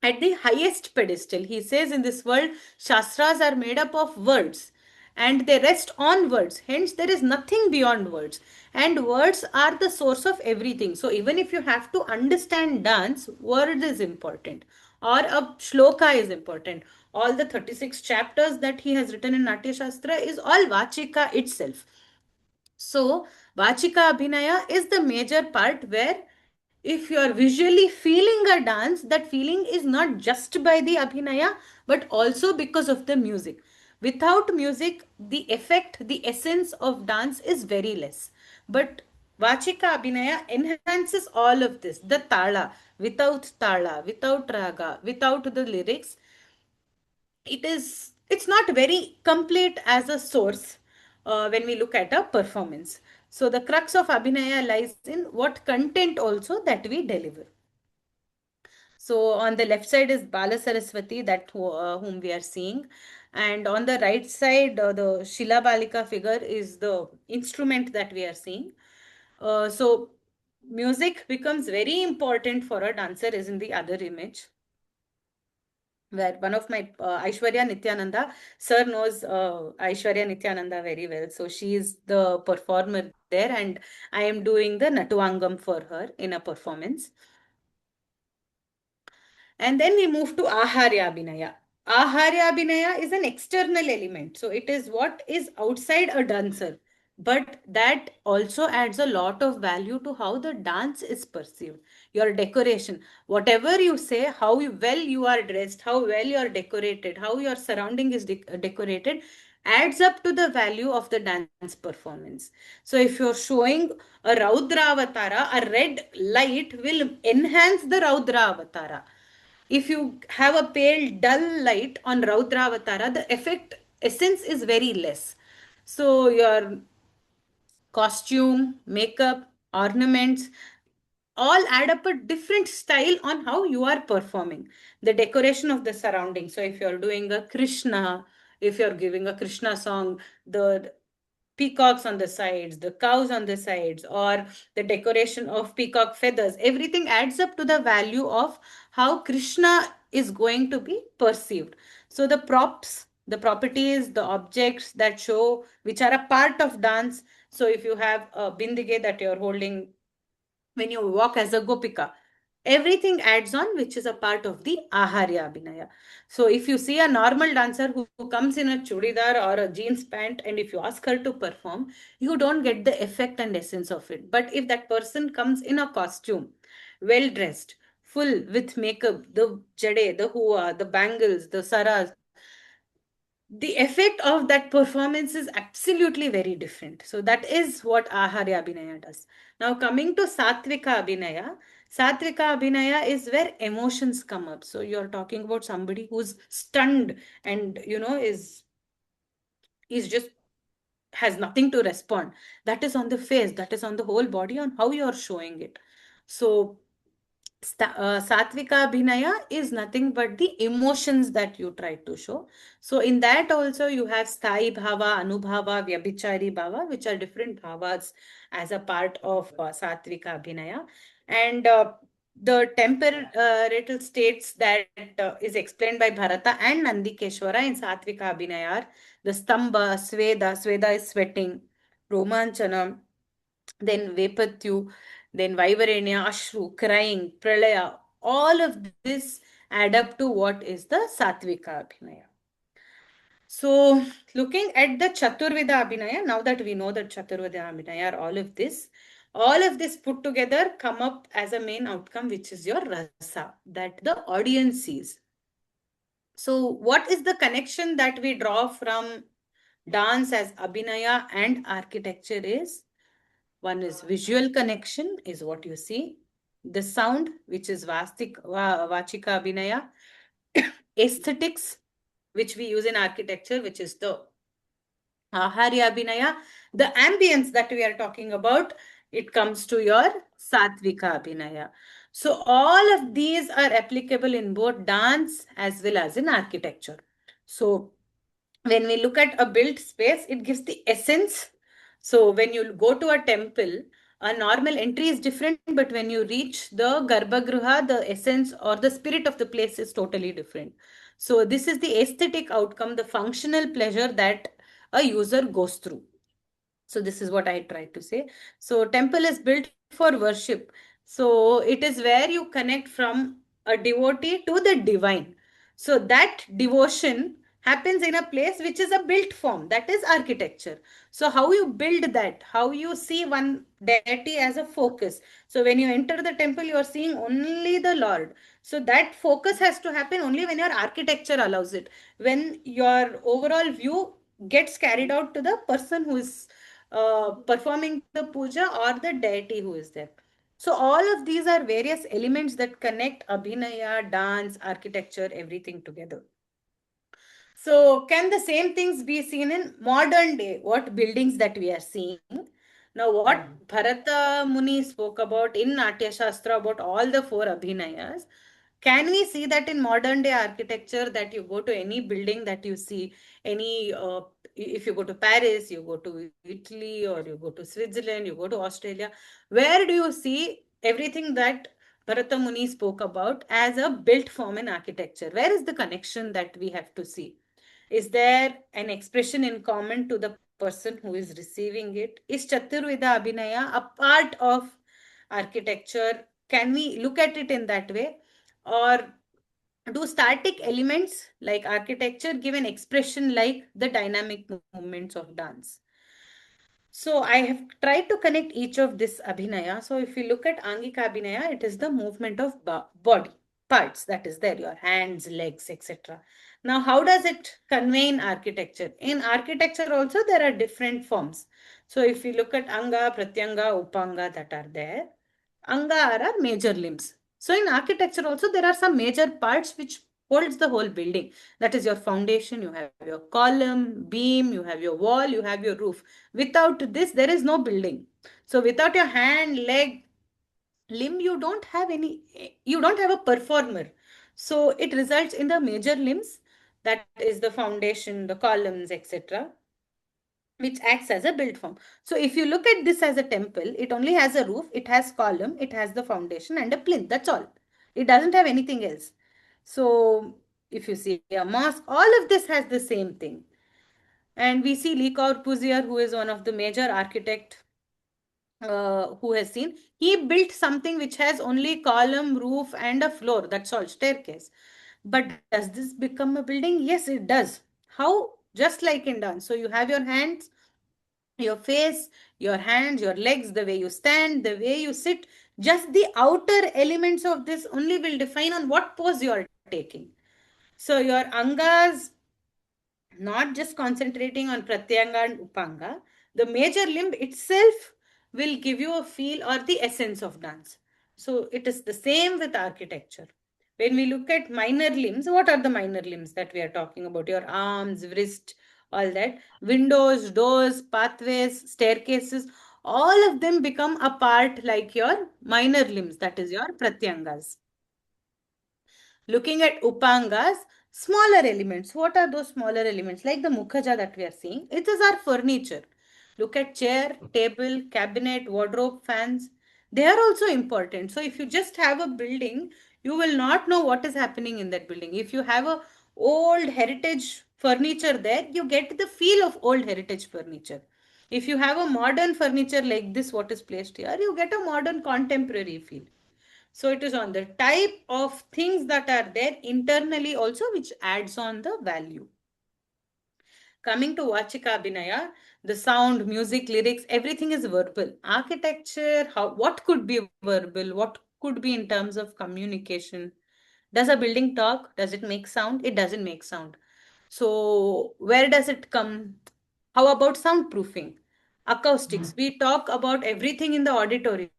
at the highest pedestal. He says in this world, Shastras are made up of words and they rest on words. Hence, there is nothing beyond words. And words are the source of everything. So even if you have to understand dance, word is important. Or a shloka is important. All the 36 chapters that he has written in Natya Shastra is all Vachika itself. So, Vachika Abhinaya is the major part where if you are visually feeling a dance, that feeling is not just by the abhinaya, but also because of the music. Without music, the effect, the essence of dance is very less. But Vachika Abhinaya enhances all of this. The tala, without raga, without the lyrics, it's not very complete as a source when we look at a performance. So the crux of Abhinaya lies in what content also that we deliver. So on the left side is Bala Saraswati, whom we are seeing, and on the right side, the Shila Balika figure is the instrument that we are seeing. So music becomes very important for a dancer, is in the other image, where one of my Aishwarya Nityananda, sir knows Aishwarya Nityananda very well. So she is the performer there, and I am doing the Natuangam for her in a performance. And then we move to Aharya Abhinaya. Aharya Abhinaya is an external element. So it is what is outside a dancer. But that also adds a lot of value to how the dance is perceived. Your decoration, whatever you say, how well you are dressed, how well you are decorated, how your surrounding is decorated, adds up to the value of the dance performance. So if you're showing a Raudra Avatara, a red light will enhance the Raudra Avatara. If you have a pale dull light on Raudra Avatara, the effect essence is very less. So your costume, makeup, ornaments, all add up a different style on how you are performing. The decoration of the surrounding. So if you're doing a Krishna, if you're giving a Krishna song, the peacocks on the sides, the cows on the sides, or the decoration of peacock feathers, everything adds up to the value of how Krishna is going to be perceived. So the props, the properties, the objects that show, which are a part of dance. So if you have a bindige that you're holding when you walk as a gopika, everything adds on, which is a part of the Aharya Abhinaya. So if you see a normal dancer who comes in a chudidar or a jeans pant, and if you ask her to perform, you don't get the effect and essence of it. But if that person comes in a costume, well dressed, full with makeup, the jade, the hua, the bangles, the saras, the effect of that performance is absolutely very different. So that is what Aharya Abhinaya does. Now coming to Satvika Abhinaya is where emotions come up. So you're talking about somebody who's stunned and is just has nothing to respond. That is on the face, that is on the whole body, on how you're showing it. So Satvika Abhinaya is nothing but the emotions that you try to show. So in that also you have Sthayi Bhava, Anubhava, Vyabhichari Bhava, which are different bhavas as a part of Satvika Abhinaya. And the temperamental states that is explained by Bharata and Nandikeshwara in Satvika Abhinaya are the Stamba, Sweda is sweating, Romanchana, then Vepatyu, then Vaivarenya, Ashru, crying, Pralaya, all of this add up to what is the Satvika Abhinaya. So, looking at the Chaturvida Abhinaya, now that we know that Chaturvida Abhinaya are all of this put together come up as a main outcome, which is your rasa, that the audience sees. So, what is the connection that we draw from dance as Abhinaya and architecture is? One is visual connection, is what you see. The sound, which is Vachika Abhinaya. Aesthetics, which we use in architecture, which is the Aharya Abhinaya. The ambience that we are talking about, it comes to your Satvika Abhinaya. So all of these are applicable in both dance as well as in architecture. So when we look at a built space, it gives the essence. So when you go to a temple, a normal entry is different, but when you reach the Garbhagriha, the essence or the spirit of the place is totally different. So this is the aesthetic outcome, the functional pleasure that a user goes through. So this is what I tried to say. So temple is built for worship. So it is where you connect from a devotee to the divine. So that devotion happens in a place which is a built form, that is architecture. So how you build that, how you see one deity as a focus. So when you enter the temple, you are seeing only the Lord. So that focus has to happen only when your architecture allows it, when your overall view gets carried out to the person who is performing the puja or the deity who is there. So all of these are various elements that connect abhinaya, dance, architecture, everything together. So can the same things be seen in modern day? What buildings that we are seeing? Now, what Bharata Muni spoke about in Natya Shastra about all the four Abhinayas, can we see that in modern day architecture, that you go to any building that you see, any, if you go to Paris, you go to Italy, or you go to Switzerland, you go to Australia, where do you see everything that Bharata Muni spoke about as a built form in architecture? Where is the connection that we have to see? Is there an expression in common to the person who is receiving it? Is Chaturveda Abhinaya a part of architecture? Can we look at it in that way? Or do static elements like architecture give an expression like the dynamic movements of dance? So I have tried to connect each of this abhinaya. So if you look at Angika abhinaya, it is the movement of body parts that is there, your hands, legs, etc. Now, how does it convey in architecture? In architecture also there are different forms. So if you look at Anga, Pratyanga, Upanga that are there, Anga are our major limbs. So in architecture also there are some major parts which holds the whole building. That is your foundation, you have your column, beam, you have your wall, you have your roof. Without this, there is no building. So without your hand, leg, limb, you don't have a performer. So it results in the major limbs, that is the foundation, the columns, etc., which acts as a built form. So if you look at this as a temple, it only has a roof, it has column, it has the foundation and a plinth. That's all. It doesn't have anything else. So if you see a mosque, all of this has the same thing. And we see Lee Corbusier, who is one of the major architect who has seen, he built something which has only column, roof, and a floor. That's all, staircase. But does this become a building? Yes, it does. How? Just like in dance. So you have your hands, your face, your hands, your legs, the way you stand, the way you sit. Just the outer elements of this only will define on what pose you are taking. So your angas, not just concentrating on pratyanga and upanga, the major limb itself will give you a feel or the essence of dance. So it is the same with architecture. When we look at minor limbs, what are the minor limbs that we are talking about? Your arms, wrist, all that. Windows, doors, pathways, staircases, all of them become a part like your minor limbs, that is your pratyangas. Looking at Upangas, smaller elements. What are those smaller elements? Like the Mukhaja that we are seeing, it is our furniture. Look at chair, table, cabinet, wardrobe, fans. They are also important. So if you just have a building, you will not know what is happening in that building. If you have a old heritage furniture there, you get the feel of old heritage furniture. If you have a modern furniture like this, what is placed here, you get a modern contemporary feel. So it is on the type of things that are there internally also, which adds on the value. Coming to Vachika Abhinaya, the sound, music, lyrics, everything is verbal. Architecture, what could be verbal? What could be in terms of communication? Does a building talk? Does it make sound? It doesn't make sound. So where does it come? How about soundproofing? Acoustics. We talk about everything in the auditorium.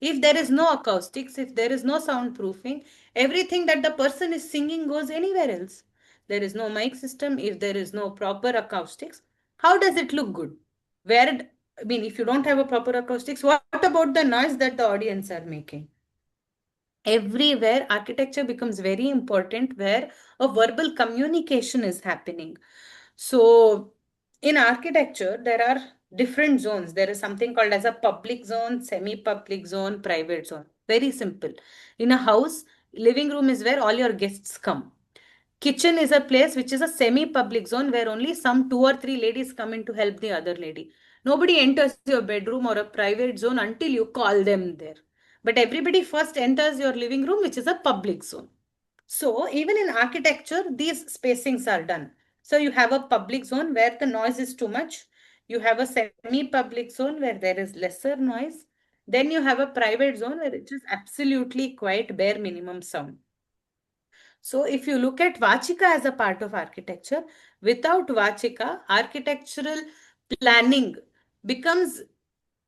If there is no acoustics, if there is no soundproofing, everything that the person is singing goes anywhere else. There is no mic system. If there is no proper acoustics, how does it look good? If you don't have a proper acoustics, what about the noise that the audience are making? Everywhere architecture becomes very important, where a verbal communication is happening. So in architecture there are different zones. There is something called as a public zone, semi-public zone, private zone. Very simple. In a house, living room is where all your guests come. Kitchen is a place which is a semi-public zone, where only some two or three ladies come in to help the other lady. Nobody enters your bedroom or a private zone until you call them there. But everybody first enters your living room, which is a public zone. So even in architecture, these spacings are done. So you have a public zone where the noise is too much. You have a semi-public zone where there is lesser noise. Then you have a private zone where it is absolutely quiet, bare minimum sound. So if you look at Vachika as a part of architecture, without Vachika, architectural planning becomes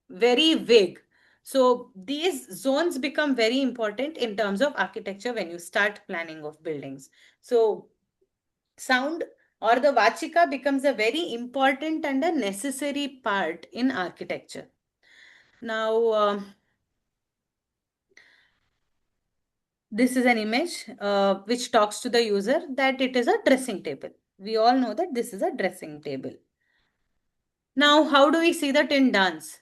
very vague. So these zones become very important in terms of architecture when you start planning of buildings. So sound or the Vachika becomes a very important and a necessary part in architecture. Now, this is an image which talks to the user that it is a dressing table. We all know that this is a dressing table. Now, how do we see that in dance?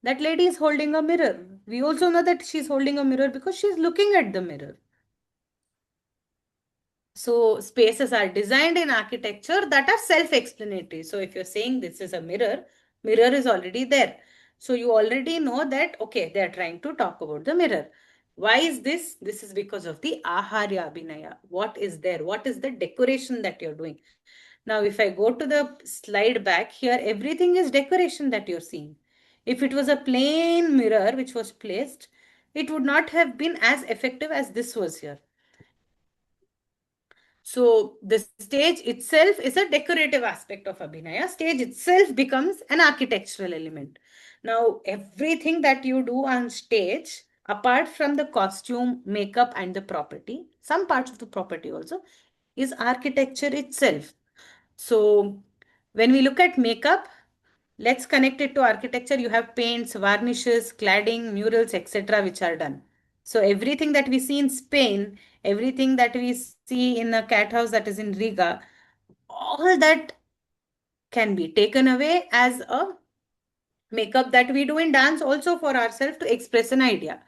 That lady is holding a mirror. We also know that she's holding a mirror because she's looking at the mirror. So spaces are designed in architecture that are self-explanatory. So if you're saying this is a mirror, mirror is already there. So you already know that, okay, they're trying to talk about the mirror. Why is this? This is because of the Aharya Abhinaya. What is there? What is the decoration that you're doing? Now, if I go to the slide back here, everything is decoration that you're seeing. If it was a plain mirror which was placed, it would not have been as effective as this was here. So the stage itself is a decorative aspect of Abhinaya. Stage itself becomes an architectural element. Now, everything that you do on stage, apart from the costume, makeup, and the property, some parts of the property also, is architecture itself. So when we look at makeup, let's connect it to architecture. You have paints, varnishes, cladding, murals, etc., which are done. So everything that we see in Spain, everything that we see in a cat house that is in Riga, all that can be taken away as a makeup that we do in dance also for ourselves to express an idea.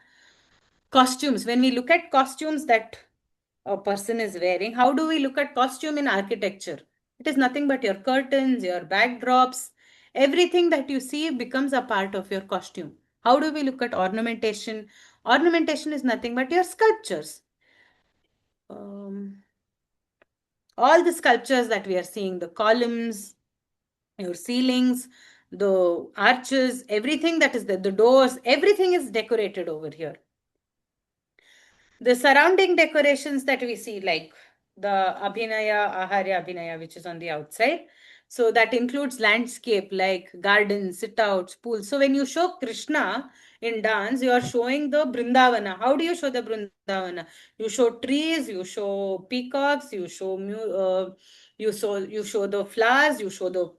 Costumes, when we look at costumes that a person is wearing, how do we look at costume in architecture? It is nothing but your curtains, your backdrops, everything that you see becomes a part of your costume. How do we look at ornamentation? Ornamentation is nothing but your sculptures. All the sculptures that we are seeing, the columns, your ceilings, the arches, everything that is there, the doors, everything is decorated over here. The surrounding decorations that we see, like the Abhinaya, Aharya Abhinaya, which is on the outside. So that includes landscape like gardens, sit-outs, pools. So when you show Krishna in dance, you are showing the Brindavana. How do you show the Brindavana? You show trees, you show peacocks, you show you show the flowers, you show the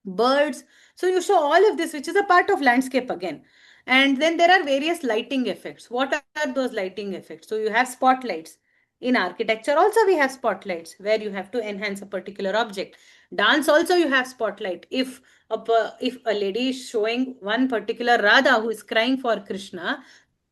birds. So you show all of this, which is a part of landscape again. And then there are various lighting effects. What are those lighting effects? So you have spotlights. In architecture also we have spotlights where you have to enhance a particular object. Dance also you have spotlight. If a lady is showing one particular Radha who is crying for Krishna,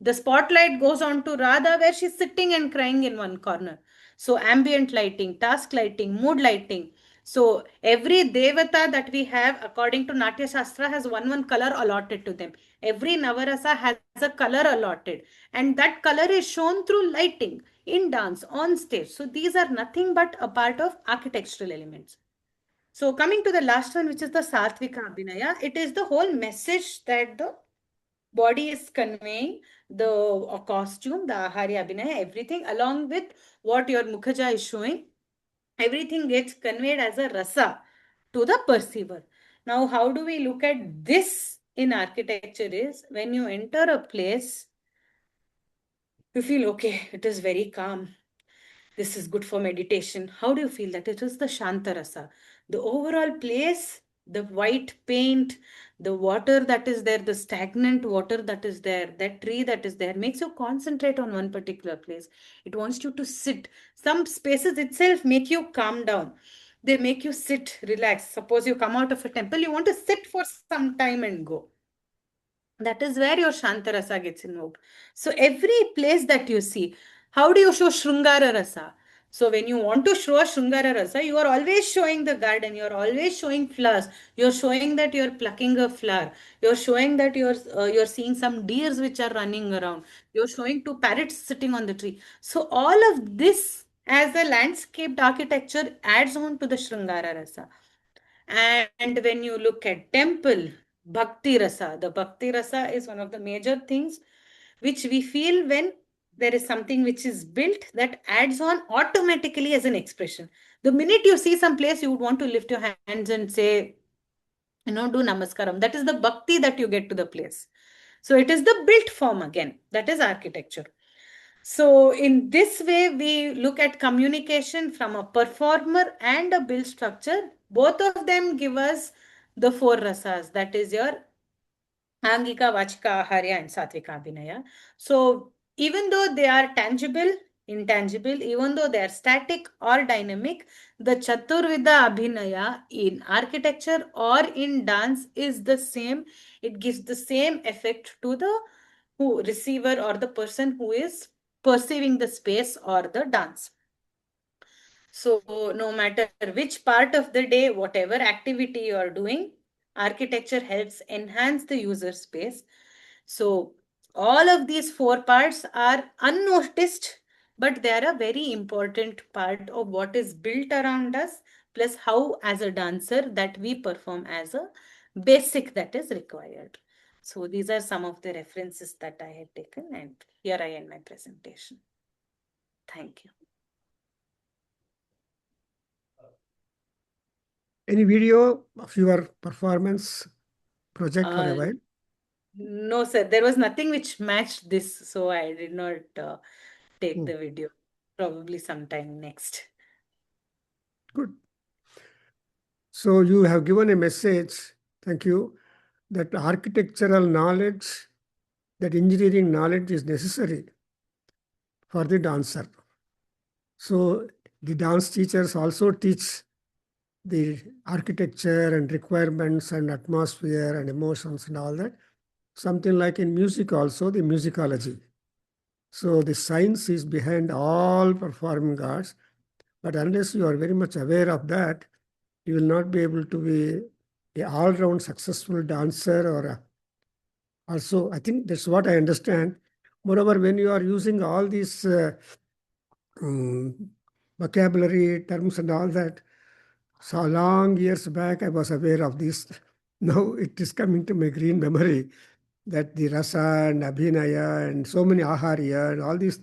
the spotlight goes on to Radha where she's sitting and crying in one corner. So ambient lighting, task lighting, mood lighting. So every devata that we have according to Natya Shastra has one color allotted to them. Every Navarasa has a color allotted, and that color is shown through lighting in dance on stage. So these are nothing but a part of architectural elements. So coming to the last one, which is the Satvika Abhinaya, it is the whole message that the body is conveying, the costume, the Aharya Abhinaya, everything along with what your Mukhaja is showing, everything gets conveyed as a rasa to the perceiver. Now, how do we look at this in architecture is when you enter a place, you feel, okay, it is very calm. This is good for meditation. How do you feel that? It is the Shantarasa. The overall place, the white paint, the water that is there, the stagnant water that is there, that tree that is there, makes you concentrate on one particular place. It wants you to sit. Some spaces itself make you calm down. They make you sit, relax. Suppose you come out of a temple, you want to sit for some time and go. That is where your Shantarasa gets invoked. So every place that you see, how do you show Shrungara Rasa? So when you want to show Shrungara Rasa, you are always showing the garden, you are always showing flowers, you're showing that you're plucking a flower, you're showing that you're seeing some deers which are running around, you're showing two parrots sitting on the tree. So all of this as a landscaped architecture adds on to the Sringara Rasa. And when you look at temple, Bhakti Rasa, the Bhakti Rasa is one of the major things which we feel when there is something which is built that adds on automatically as an expression. The minute you see some place, you would want to lift your hands and say, do namaskaram. That is the bhakti that you get to the place. So it is the built form again. That is architecture. So in this way, we look at communication from a performer and a built structure. Both of them give us the four rasas. That is your Angika, Vachika, Aharya, and Satvika Abhinaya. So even though they are tangible, intangible, even though they are static or dynamic, the Chaturvida Abhinaya in architecture or in dance is the same. It gives the same effect to the receiver or the person who is perceiving the space or the dance. So no matter which part of the day, whatever activity you are doing, architecture helps enhance the user space. So all of these four parts are unnoticed, but they are a very important part of what is built around us, plus how as a dancer that we perform as a basic that is required. So these are some of the references that I had taken, and here I end my presentation. Thank you. Any video of your performance project for a while? No, sir. There was nothing which matched this, so I did not take the video. Probably sometime next. Good. So you have given a message, thank you, that architectural knowledge, that engineering knowledge is necessary for the dancer. So the dance teachers also teach the architecture and requirements and atmosphere and emotions and all that. Something like in music also, the musicology. So the science is behind all performing arts, but unless you are very much aware of that, you will not be able to be an all-round successful dancer or also, I think that's what I understand. Moreover, when you are using all these vocabulary terms and all that, so long years back I was aware of this. Now it is coming to my green memory that the rasa and abhinaya and so many aharya and all these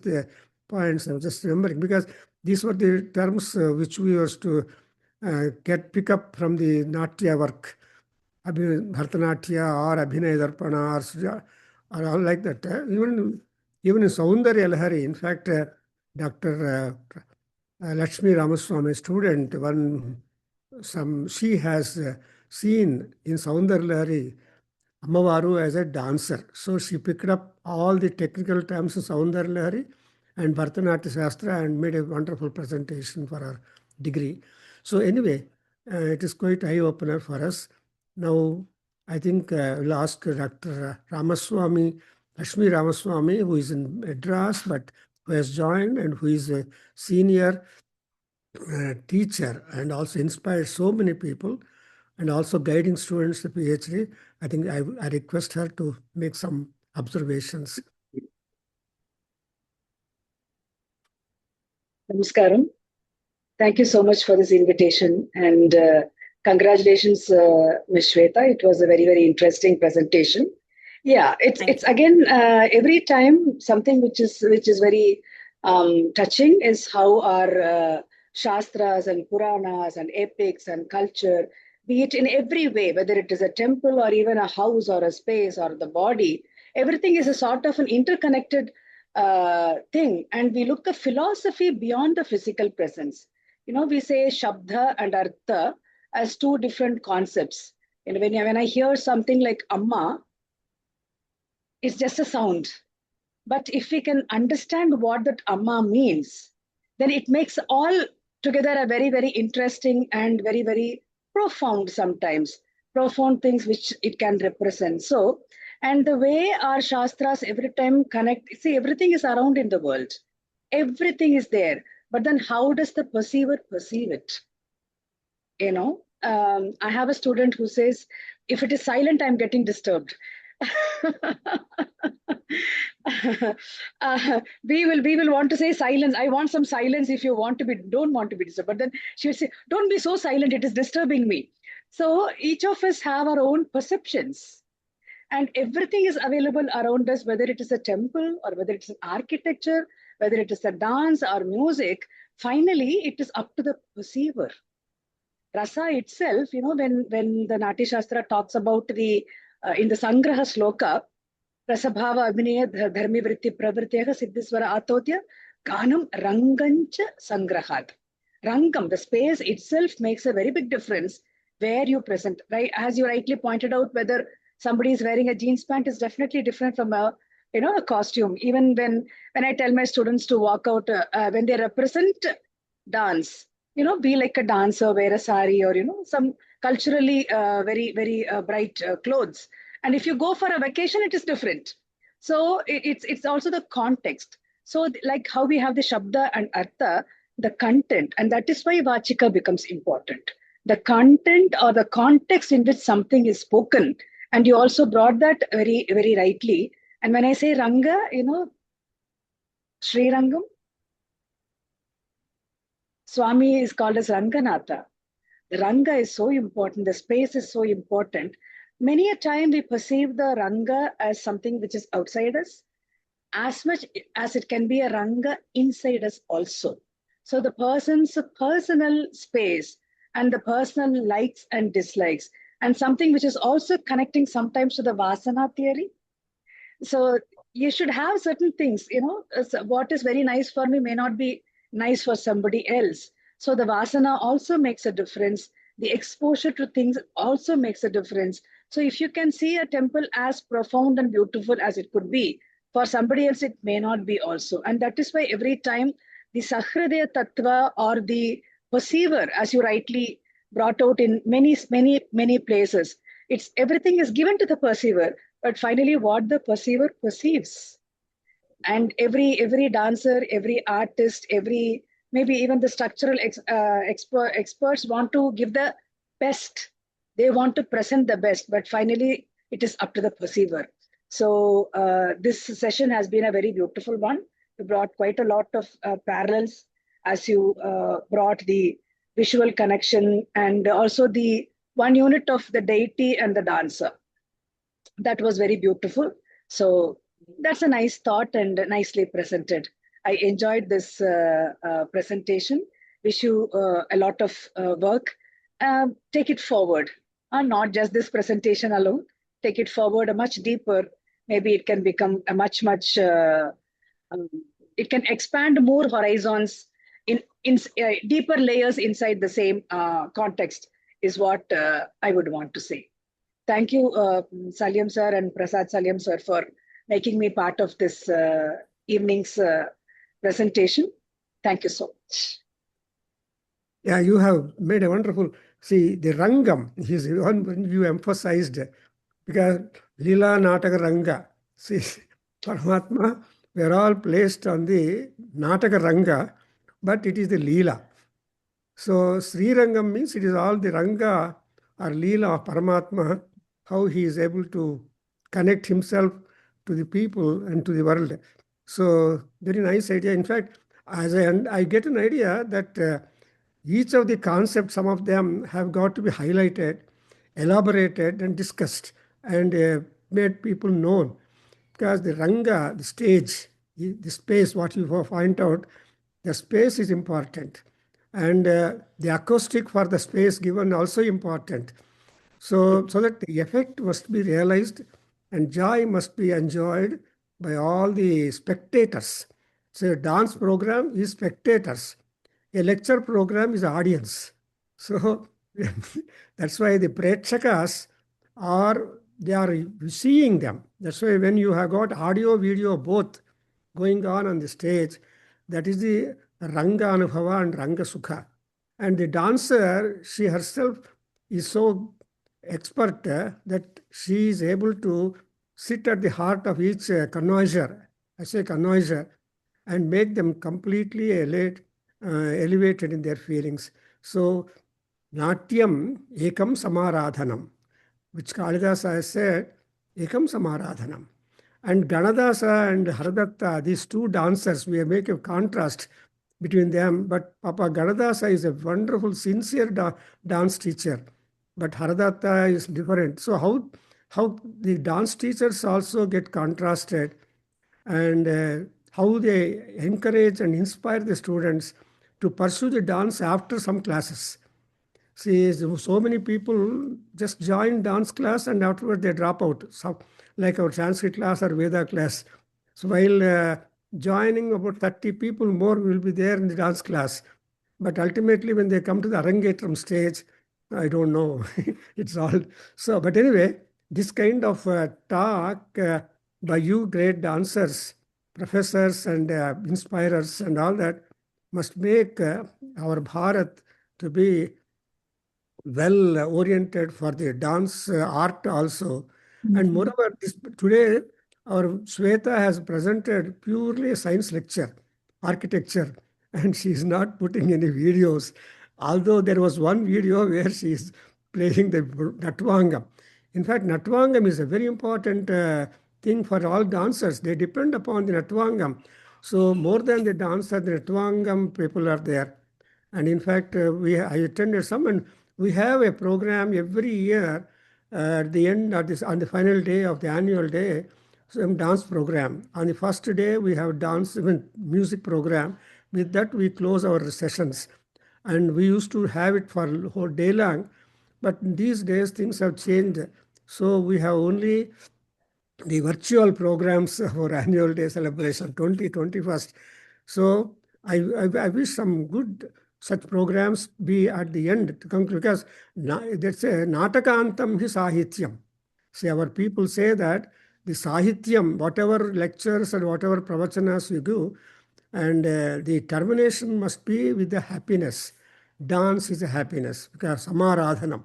points I'm just remembering, because these were the terms which we used to pick up from the Natya work, Bharatanatyam or Abhinaya Darpana or all like that. Even in Saundarya Lahari, in fact, Dr. Lakshmi Ramaswamy, student, she has seen in Saundarya Lahari Ammavaru as a dancer. So she picked up all the technical terms of Saundarya Lahari and Bharatanatyam Shastra and made a wonderful presentation for her degree. So anyway, it is quite eye-opener for us. Now, I think we'll ask Dr. Ramaswamy, Lakshmi Ramaswamy, who is in Madras, but who has joined and who is a senior teacher and also inspired so many people and also guiding students to PhD. I think I request her to make some observations. Namaskaram. Thank you so much for this invitation, and congratulations, Ms. Shwetha. It was a very, very interesting presentation. Yeah, it's again every time something which is very touching is how our shastras and Puranas and epics and culture, be it in every way, whether it is a temple or even a house or a space or the body, everything is a sort of an interconnected thing, and we look at philosophy beyond the physical presence. We say Shabda and Artha as two different concepts. And when I hear something like Amma, it's just a sound. But if we can understand what that Amma means, then it makes all together a very, very interesting and very, very profound sometimes. Profound things which it can represent. So, and the way our Shastras every time connect, see, everything is around in the world. Everything is there. But then how does the perceiver perceive it? I have a student who says, if it is silent, I'm getting disturbed. We will want to say silence. I want some silence if you don't want to be disturbed. But then she would say, don't be so silent, it is disturbing me. So each of us have our own perceptions. And everything is available around us, whether it is a temple or whether it's an architecture, whether it is a dance or music. Finally, it is up to the perceiver. Rasa itself, when the Natya Shastra talks about in the Sangraha Sloka, Rasabhava Abhinaya Dharmi Vritti Pravrityaha Siddhiswara Atotya Ganam Rangancha Sangrahat. Rangam, the space itself makes a very big difference where you present. Right? As you rightly pointed out, whether somebody is wearing a jeans pant is definitely different from a costume. Even when I tell my students to walk out, when they represent dance, be like a dancer, wear a sari or, some culturally very, very bright clothes. And if you go for a vacation, it is different. So it's also the context. So like how we have the Shabda and Artha, the content, and that is why Vachika becomes important. The content or the context in which something is spoken. And you also brought that very, very rightly. And when I say Ranga, Sri Rangam, Swami is called as Ranganatha. The Ranga is so important. The space is so important. Many a time we perceive the Ranga as something which is outside us, as much as it can be a Ranga inside us also. So the person's personal space and the personal likes and dislikes, and something which is also connecting sometimes to the Vasana theory. So you should have certain things, what is very nice for me may not be nice for somebody else. So the Vasana also makes a difference. The exposure to things also makes a difference. So if you can see a temple as profound and beautiful as it could be, for somebody else it may not be also. And that is why every time the Sahridaya Tattva or the perceiver, as you rightly brought out in many, many, many places, everything is given to the perceiver, but finally what the perceiver perceives. And every dancer, every artist, maybe even the structural experts want to give the best. They want to present the best, but finally it is up to the perceiver. So this session has been a very beautiful one. You brought quite a lot of parallels as you brought the visual connection and also the one unit of the deity and the dancer. That was very beautiful. So that's a nice thought and nicely presented. I enjoyed this presentation. Wish you a lot of work. Take it forward, not just this presentation alone. Take it forward a much deeper. Maybe it can become a much, it can expand more horizons in deeper layers inside the same context is what I would want to say. Thank you, Salyam sir and Prasad Salyam sir, for making me part of this evening's presentation. Thank you so much. Yeah, you have made a wonderful, see, the Rangam is one you emphasized, because Lila Nataka Ranga, see, Paramatma, we are all placed on the Nataka Ranga, but it is the Leela. So Sri Rangam means it is all the Ranga or Leela of Paramatma, how he is able to connect himself to the people and to the world. So very nice idea. In fact, as I get an idea that each of the concepts, some of them have got to be highlighted, elaborated and discussed and made people known. Because the Ranga, the stage, the space, what you find out, the space is important. And the acoustic for the space given also important. So that the effect must be realized and joy must be enjoyed by all the spectators. So a dance program is spectators. A lecture program is audience. So that's why the prekshakas they are seeing them. That's why when you have got audio, video, both going on the stage, that is the Ranga Anubhava and Ranga Sukha. And the dancer, she herself is so expert that she is able to sit at the heart of each connoisseur, I say connoisseur, and make them completely elevated in their feelings. So, Natyam ekam samaradhanam, which Kalidas has said, ekam samaradhanam. And Ganadasa and Haradatta, these two dancers, we make a contrast between them. But Papa Ganadasa is a wonderful, sincere dance teacher. But Haradatta is different. So how the dance teachers also get contrasted, and how they encourage and inspire the students to pursue the dance after some classes. See, so many people just join dance class and afterward they drop out. So, like our Sanskrit class or Veda class. So while joining, about 30 people more will be there in the dance class. But ultimately, when they come to the Arangetram stage, I don't know. It's all so. But anyway, this kind of talk by you great dancers, professors, and inspirers, and all that must make our Bharat to be well oriented for the dance art also. And moreover, today our Shwetha has presented purely a science lecture, architecture, and she is not putting any videos. Although there was one video where she is playing the Natvangam. In fact, Natvangam is a very important thing for all dancers. They depend upon the Natvangam. So more than the dancer, the Natvangam people are there. And in fact, I attended some, and we have a program every year at the end of this, on the final day of the annual day, some dance program. On the first day, we have dance, even music program. With that, we close our sessions. And we used to have it for whole day long. But these days, things have changed. So we have only the virtual programs for annual day celebration 2021st. So I wish some good such programs be at the end to conclude, because that's a natakantam hi sahityam. See, our people say that the sahityam, whatever lectures and whatever pravachanas you do, and the termination must be with the happiness. Dance is a happiness, because samaradhanam.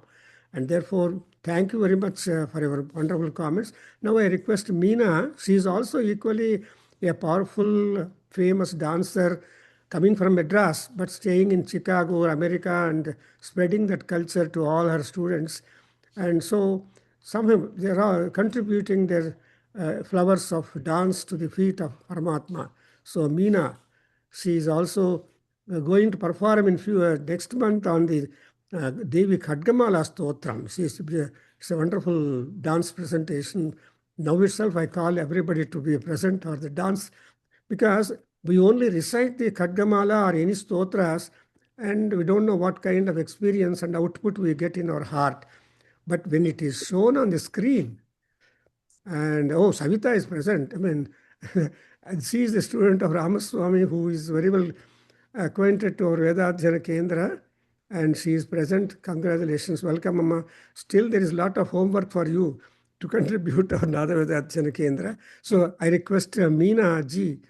And therefore, thank you very much for your wonderful comments. Now I request Meena. She is also equally a powerful, famous dancer coming from Madras, but staying in Chicago, America, and spreading that culture to all her students. And so somehow they are contributing their flowers of dance to the feet of Paramatma. So Meena, she is also going to perform in next month on the Devi Khadgamala Stotram. It's a wonderful dance presentation. Now itself, I call everybody to be present or the dance, because we only recite the Khadgamala or any stotras, and we don't know what kind of experience and output we get in our heart. But when it is shown on the screen, and Savita is present. I mean, and she is the student of Ramaswamy, who is very well acquainted to our Adhyayana Kendra, and she is present. Congratulations, welcome, Amma. Still, there is a lot of homework for you to contribute to another Adhyayana Kendra. So I request Meena ji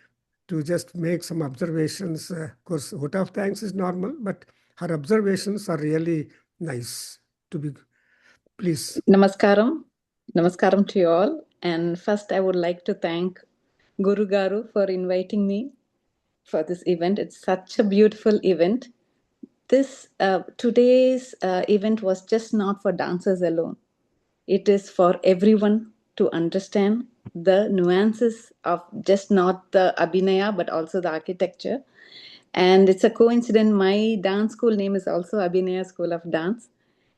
to just make some observations. Of course, vote of thanks is normal, but her observations are really nice to be. Please. Namaskaram. Namaskaram to you all. And first, I would like to thank Guru Garu for inviting me for this event. It's such a beautiful event. This today's event was just not for dancers alone. It is for everyone to understand the nuances of just not the Abhinaya, but also the architecture. And it's a coincidence, my dance school name is also Abhinaya School of Dance.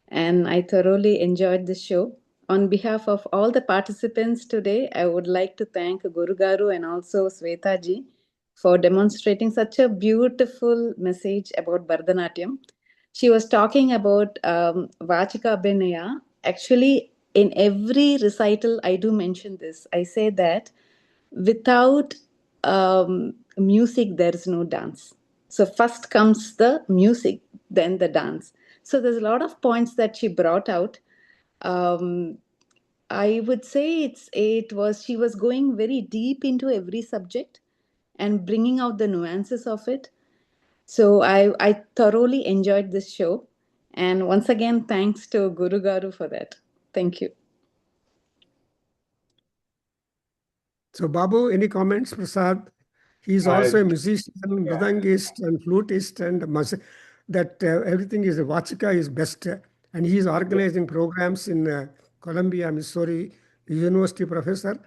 And I thoroughly enjoyed the show. On behalf of all the participants today, I would like to thank Guru Garu and also Shwetha ji for demonstrating such a beautiful message about Bharatanatyam. She was talking about Vachika Abhinaya. Actually, in every recital, I do mention this. I say that without music, there is no dance. So first comes the music, then the dance. So there's a lot of points that she brought out. I would say she was going very deep into every subject and bringing out the nuances of it. So I thoroughly enjoyed this show. And once again, thanks to Guru Garu for that. Thank you. So Babu, any comments, Prasad? He's also a musician, mridangist and flutist, and that everything is Vachika is best. And he's organizing programs in Columbia, Missouri, university professor.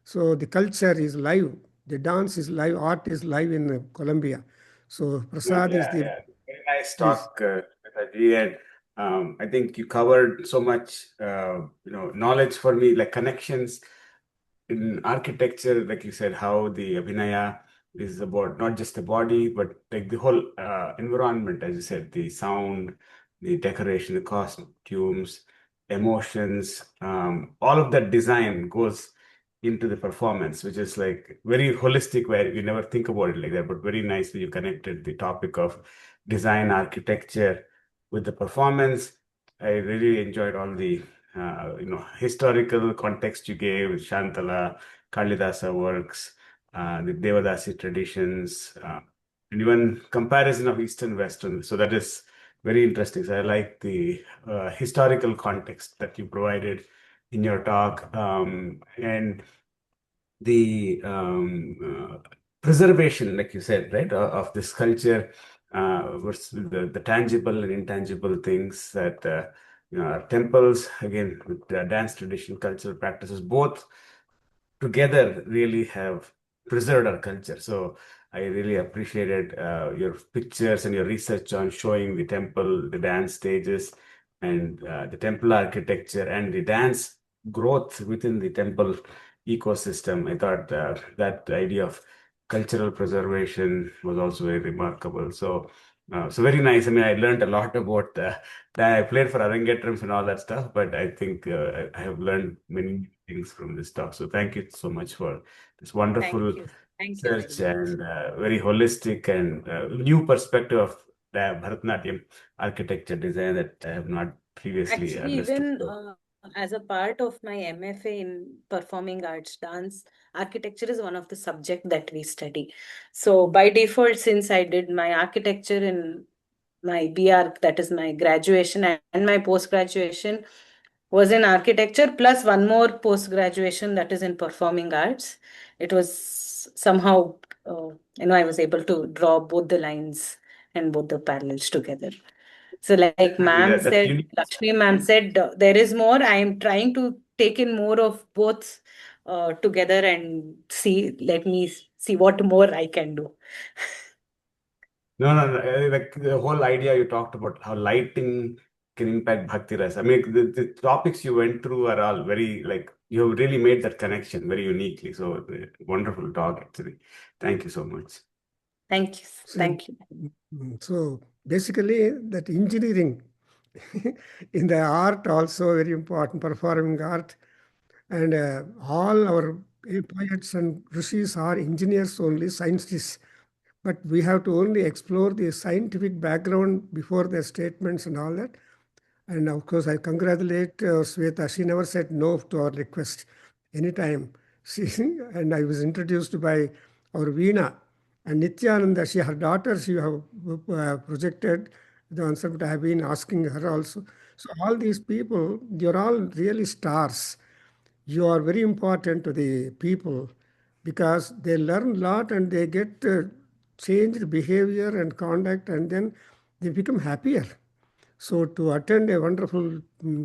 So the culture is live, the dance is live, art is live in Colombia. So Prasad is the Very nice talk, Veda, and I think you covered so much, knowledge for me, like connections in architecture, like you said, how the Abhinaya is about not just the body, but like the whole environment, as you said, the sound, the decoration, the costumes, emotions, all of that design goes into the performance, which is like very holistic, where you never think about it like that, but very nicely you connected the topic of design architecture with the performance. I really enjoyed all the historical context you gave with Shantala, Kalidasa works, the Devadasi traditions, and even comparison of Eastern Western. So that is very interesting. So I like the historical context that you provided in your talk, and the preservation, like you said, right, of this culture versus the tangible and intangible things that our temples, again, with the dance tradition, cultural practices, both together really have preserved our culture. So I really appreciated your pictures and your research on showing the temple, the dance stages, and the temple architecture and the dance growth within the temple ecosystem. I thought that idea of cultural preservation was also very remarkable. So very nice. I mean, I learned a lot about I played for Arangetrams and all that stuff, but I think I have learned many things from this talk. So thank you so much for this wonderful Thank you very research much. and very holistic and new perspective of Bharatanatyam architecture design that I have not previously Actually, understood. even as a part of my MFA in performing arts, dance, architecture is one of the subject that we study. So by default, since I did my architecture in my BR, that is my graduation and my post-graduation was in architecture, plus one more post-graduation that is in performing arts. It was somehow, I was able to draw both the lines and both the parallels together. So like ma'am That's said, unique. Lakshmi ma'am said, there is more. I am trying to take in more of both together and let me see what more I can do. No. Like the whole idea you talked about how lighting can impact bhakti rasa. I mean, the topics you went through are all very, like, you have really made that connection very uniquely. So wonderful talk, actually. Thank you so much. Thank you. Thank you. So basically, that engineering in the art also very important, performing art, and all our poets and rishis are engineers only, scientists. But we have to only explore the scientific background before their statements and all that. And of course, I congratulate Shwetha. She never said no to our request anytime. She, and I was introduced by our Veena and Nityananda. Her daughter, she have projected the answer, but I have been asking her also. So all these people, you're all really stars. You are very important to the people because they learn a lot and they get changed behavior and conduct, and then they become happier. So to attend a wonderful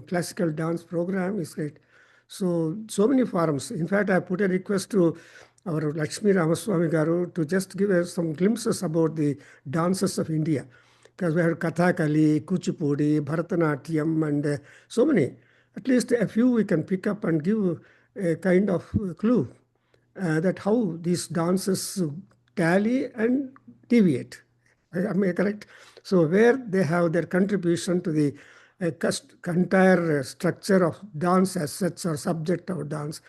classical dance program is great. So many forums. In fact, I put a request to our Lakshmi Ramaswamy Garu to just give us some glimpses about the dances of India. Because we have Kathakali, Kuchipudi, Bharatanatyam, and so many. At least a few we can pick up and give a kind of clue that how these dances tally and deviate. Am I correct? So where they have their contribution to the entire structure of dance as such or subject of dance,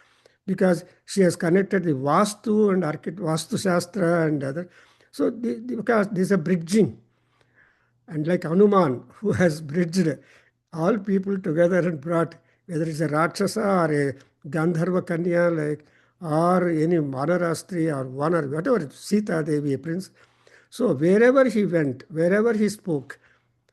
because she has connected the Vastu and Vastu Shastra and other. So because there's a bridging, and like Hanuman, who has bridged all people together and brought, whether it's a Rakshasa or a Gandharva Kanya, like, or any Manarastri or one or whatever, Sita Devi, a prince. So wherever he went, wherever he spoke,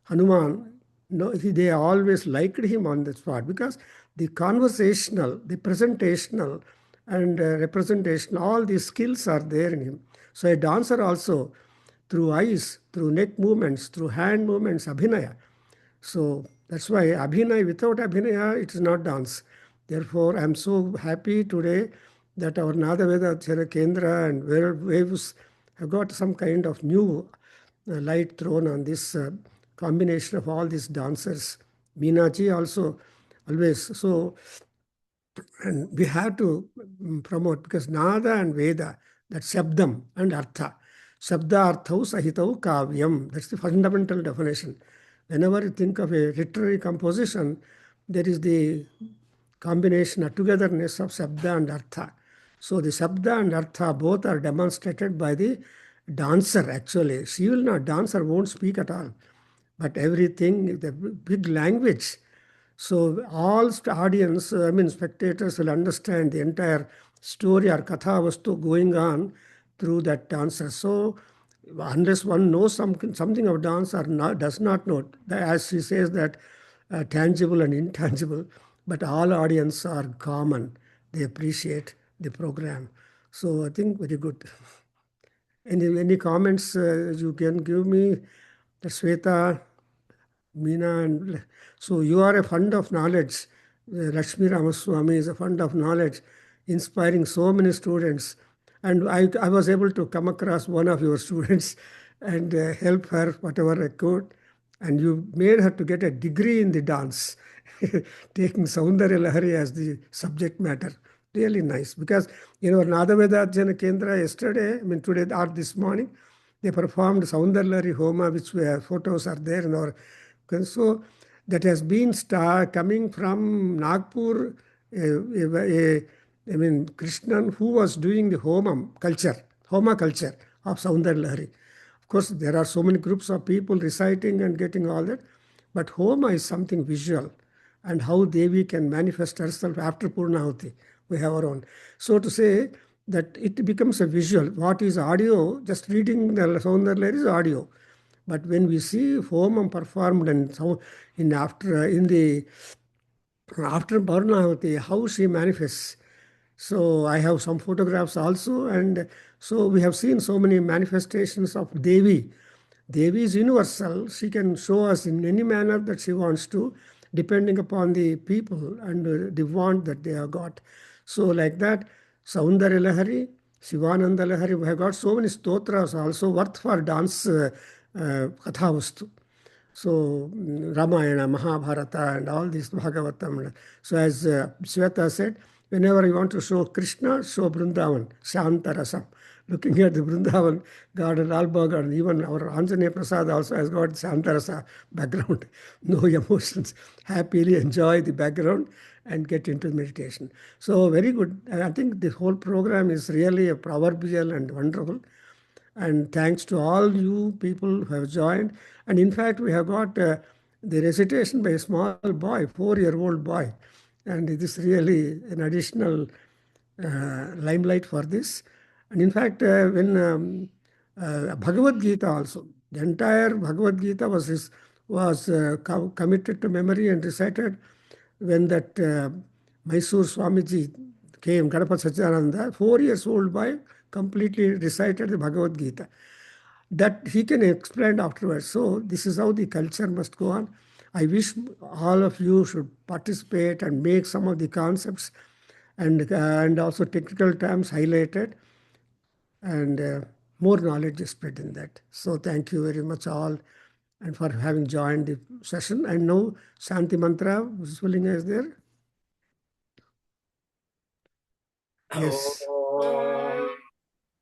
Hanuman, no, they always liked him on the spot because the conversational, the presentational, and representation, all these skills are there in him. So a dancer also, through eyes, through neck movements, through hand movements, Abhinaya. So that's why Abhinaya, without Abhinaya, it is not dance. Therefore, I'm so happy today that our Nadaveda Kendra and waves have got some kind of new light thrown on this combination of all these dancers. Meenaji also always. So, and we have to promote, because Nada and Veda, that's Shabdam and Artha. Shabda Arthau Sahitau Kavyam. That's the fundamental definition. Whenever you think of a literary composition, there is the combination, a togetherness of Shabda and Artha. So the Shabda and Artha both are demonstrated by the dancer actually. She will not, dancer won't speak at all. But everything, the big language. So all audience, I mean spectators will understand the entire story or katha vastu going on through that dancer. So unless one knows something of dance or not, does not know, as she says that tangible and intangible, but all audience are common. They appreciate the program. So I think very good. Any comments you can give me, Shwetha, Meena, and so you are a fund of knowledge. Lakshmi Ramaswamy is a fund of knowledge, inspiring so many students. And I was able to come across one of your students and help her whatever I could. And you made her to get a degree in the dance, taking Saundarya Lahari as the subject matter. Really nice. Because, Nadaveda Adhyayana Kendra yesterday, I mean today or this morning, they performed Saundarya Lahari Homa, which photos are there in our. So that has been coming from Nagpur, Krishnan, who was doing the Homa culture of Saundarya Lahari. Of course, there are so many groups of people reciting and getting all that, but Homa is something visual, and how Devi can manifest herself after Purnahuti. We have our own. So to say that it becomes a visual. What is audio? Just reading the Saundarya Lahari is audio. But when we see Homam performed and after Purnahuti, how she manifests. So I have some photographs also, and so we have seen so many manifestations of Devi. Devi is universal. She can show us in any manner that she wants to, depending upon the people and the want that they have got. So like that, Saundarya Lahari, Shivananda Lahari, we have got so many stotras also worth for dance kathavastu. So Ramayana, Mahabharata, and all this Bhagavatam. So as Shwetha said, whenever you want to show Krishna, show Vrindavan, Shantarasam. Looking at the Vrindavan garden, Alba garden, even our Anjaneya Prasad also has got Shantarasa background. No emotions. Happily enjoy the background and get into meditation. So very good. I think the whole program is really a proverbial and wonderful. And thanks to all you people who have joined. And in fact, we have got the recitation by a small boy, 4-year-old boy. And it is really an additional limelight for this. And in fact, when Bhagavad Gita also, the entire Bhagavad Gita was committed to memory and recited when that Mysore Swamiji came, Gadapa Satchidananda, 4-year-old boy, completely recited the Bhagavad Gita. That he can explain afterwards. So this is how the culture must go on. I wish all of you should participate and make some of the concepts and also technical terms highlighted, and more knowledge is spread in that. So thank you very much all, and for having joined the session. And now Shanti Mantra, Swalinga is there. Yes. Om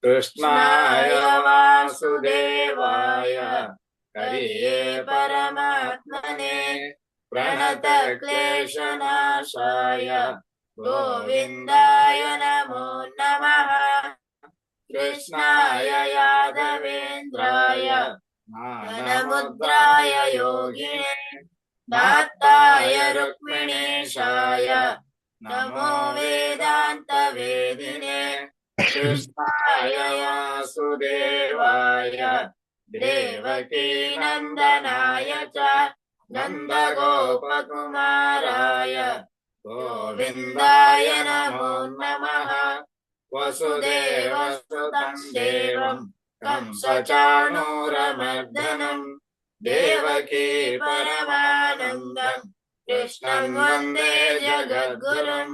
Krishnaya Vasudevaya Hariye Paramatmane Pranata Kleshanashaya Govindaya Namo Namaha Krishnaya Yadavendraya Manamudraya Yogine Nattaya Rukmineshaya Namo Vedanta Vedine Krishnaya Vasudevaya Devaki Nandanaya Cha Nanda Gopakumaraya Govindaya Namo Namaha Vasudeva Sutam Devam Kamsachanuramardanam Devaki Paramanandam Krishnam Vande Jagadgurum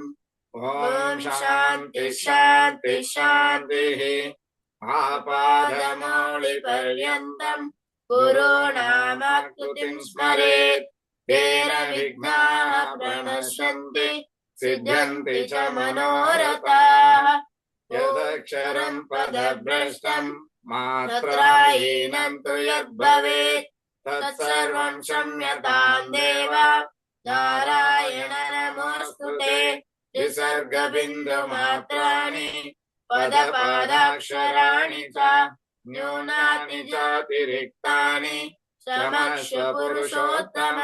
Om ॐ शान्ति शान्ति शान्तिः आपादमौलिपर्यन्तम् गुरूणामाकृतिं स्मरेत् तेन विघ्नाः प्रणश्यन्ति सिद्ध्यन्ति च मनोरथाः यदक्षरम् पदभ्रष्टम् मात्राहीनं तु यद्भवेत् तत्सर्वं क्षम्यतां देव नारायण नमोऽस्तुते विसर्गबिन्दुमात्राणि पदपादाक्षराणि च न्यूनानि चातिरिक्तानि क्षमस्व पुरुषोत्तम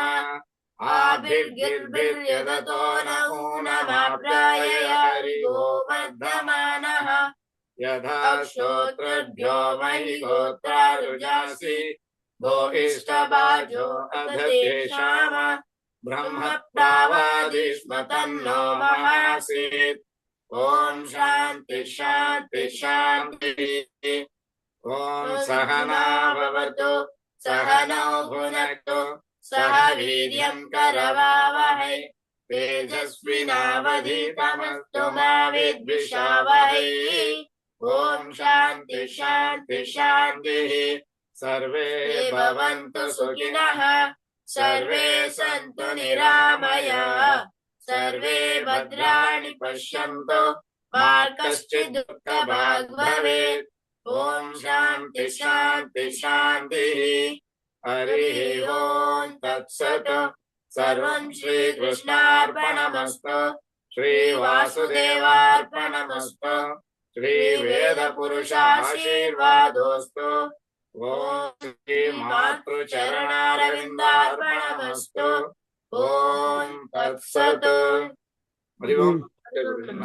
आभिर्गिर्भिर्यदतो नूनमाप्रायय हरिगो वर्धमानः यथा श्रोत्रभ्यो मयि गोत्रारुजासि भो इष्टभाजो अधतेषाम ब्रह्म प्रावादिष्म तन्नो महासीत् ॐ शान्ति शान्ति शान्तिः ॐ सहना भवतु सहनौ भुनक्तु सह वीर्यं करवावहै तेजस्विनावधीतमस्तु मा विद्विषावहै ॐ शान्ति शान्ति शान्तिः सर्वे भवन्तु सुखिनः सर्वे सन्तु निरामयाः सर्वे भद्राणि पश्यन्तु मा कश्चित् दुःखभाग् भवेत् ॐ शान्ति शान्ति शान्तिः हरिः ॐ तत्सत् सर्वं श्रीकृष्णार्पणमस्तु श्रीवासुदेवार्पणमस्तु श्रीवेदपुरुषाशीर्वादोऽस्तु ॐ श्रीमातृचरणारविन्दार्पणमस्तु ॐ तत्सत् हरि ओम्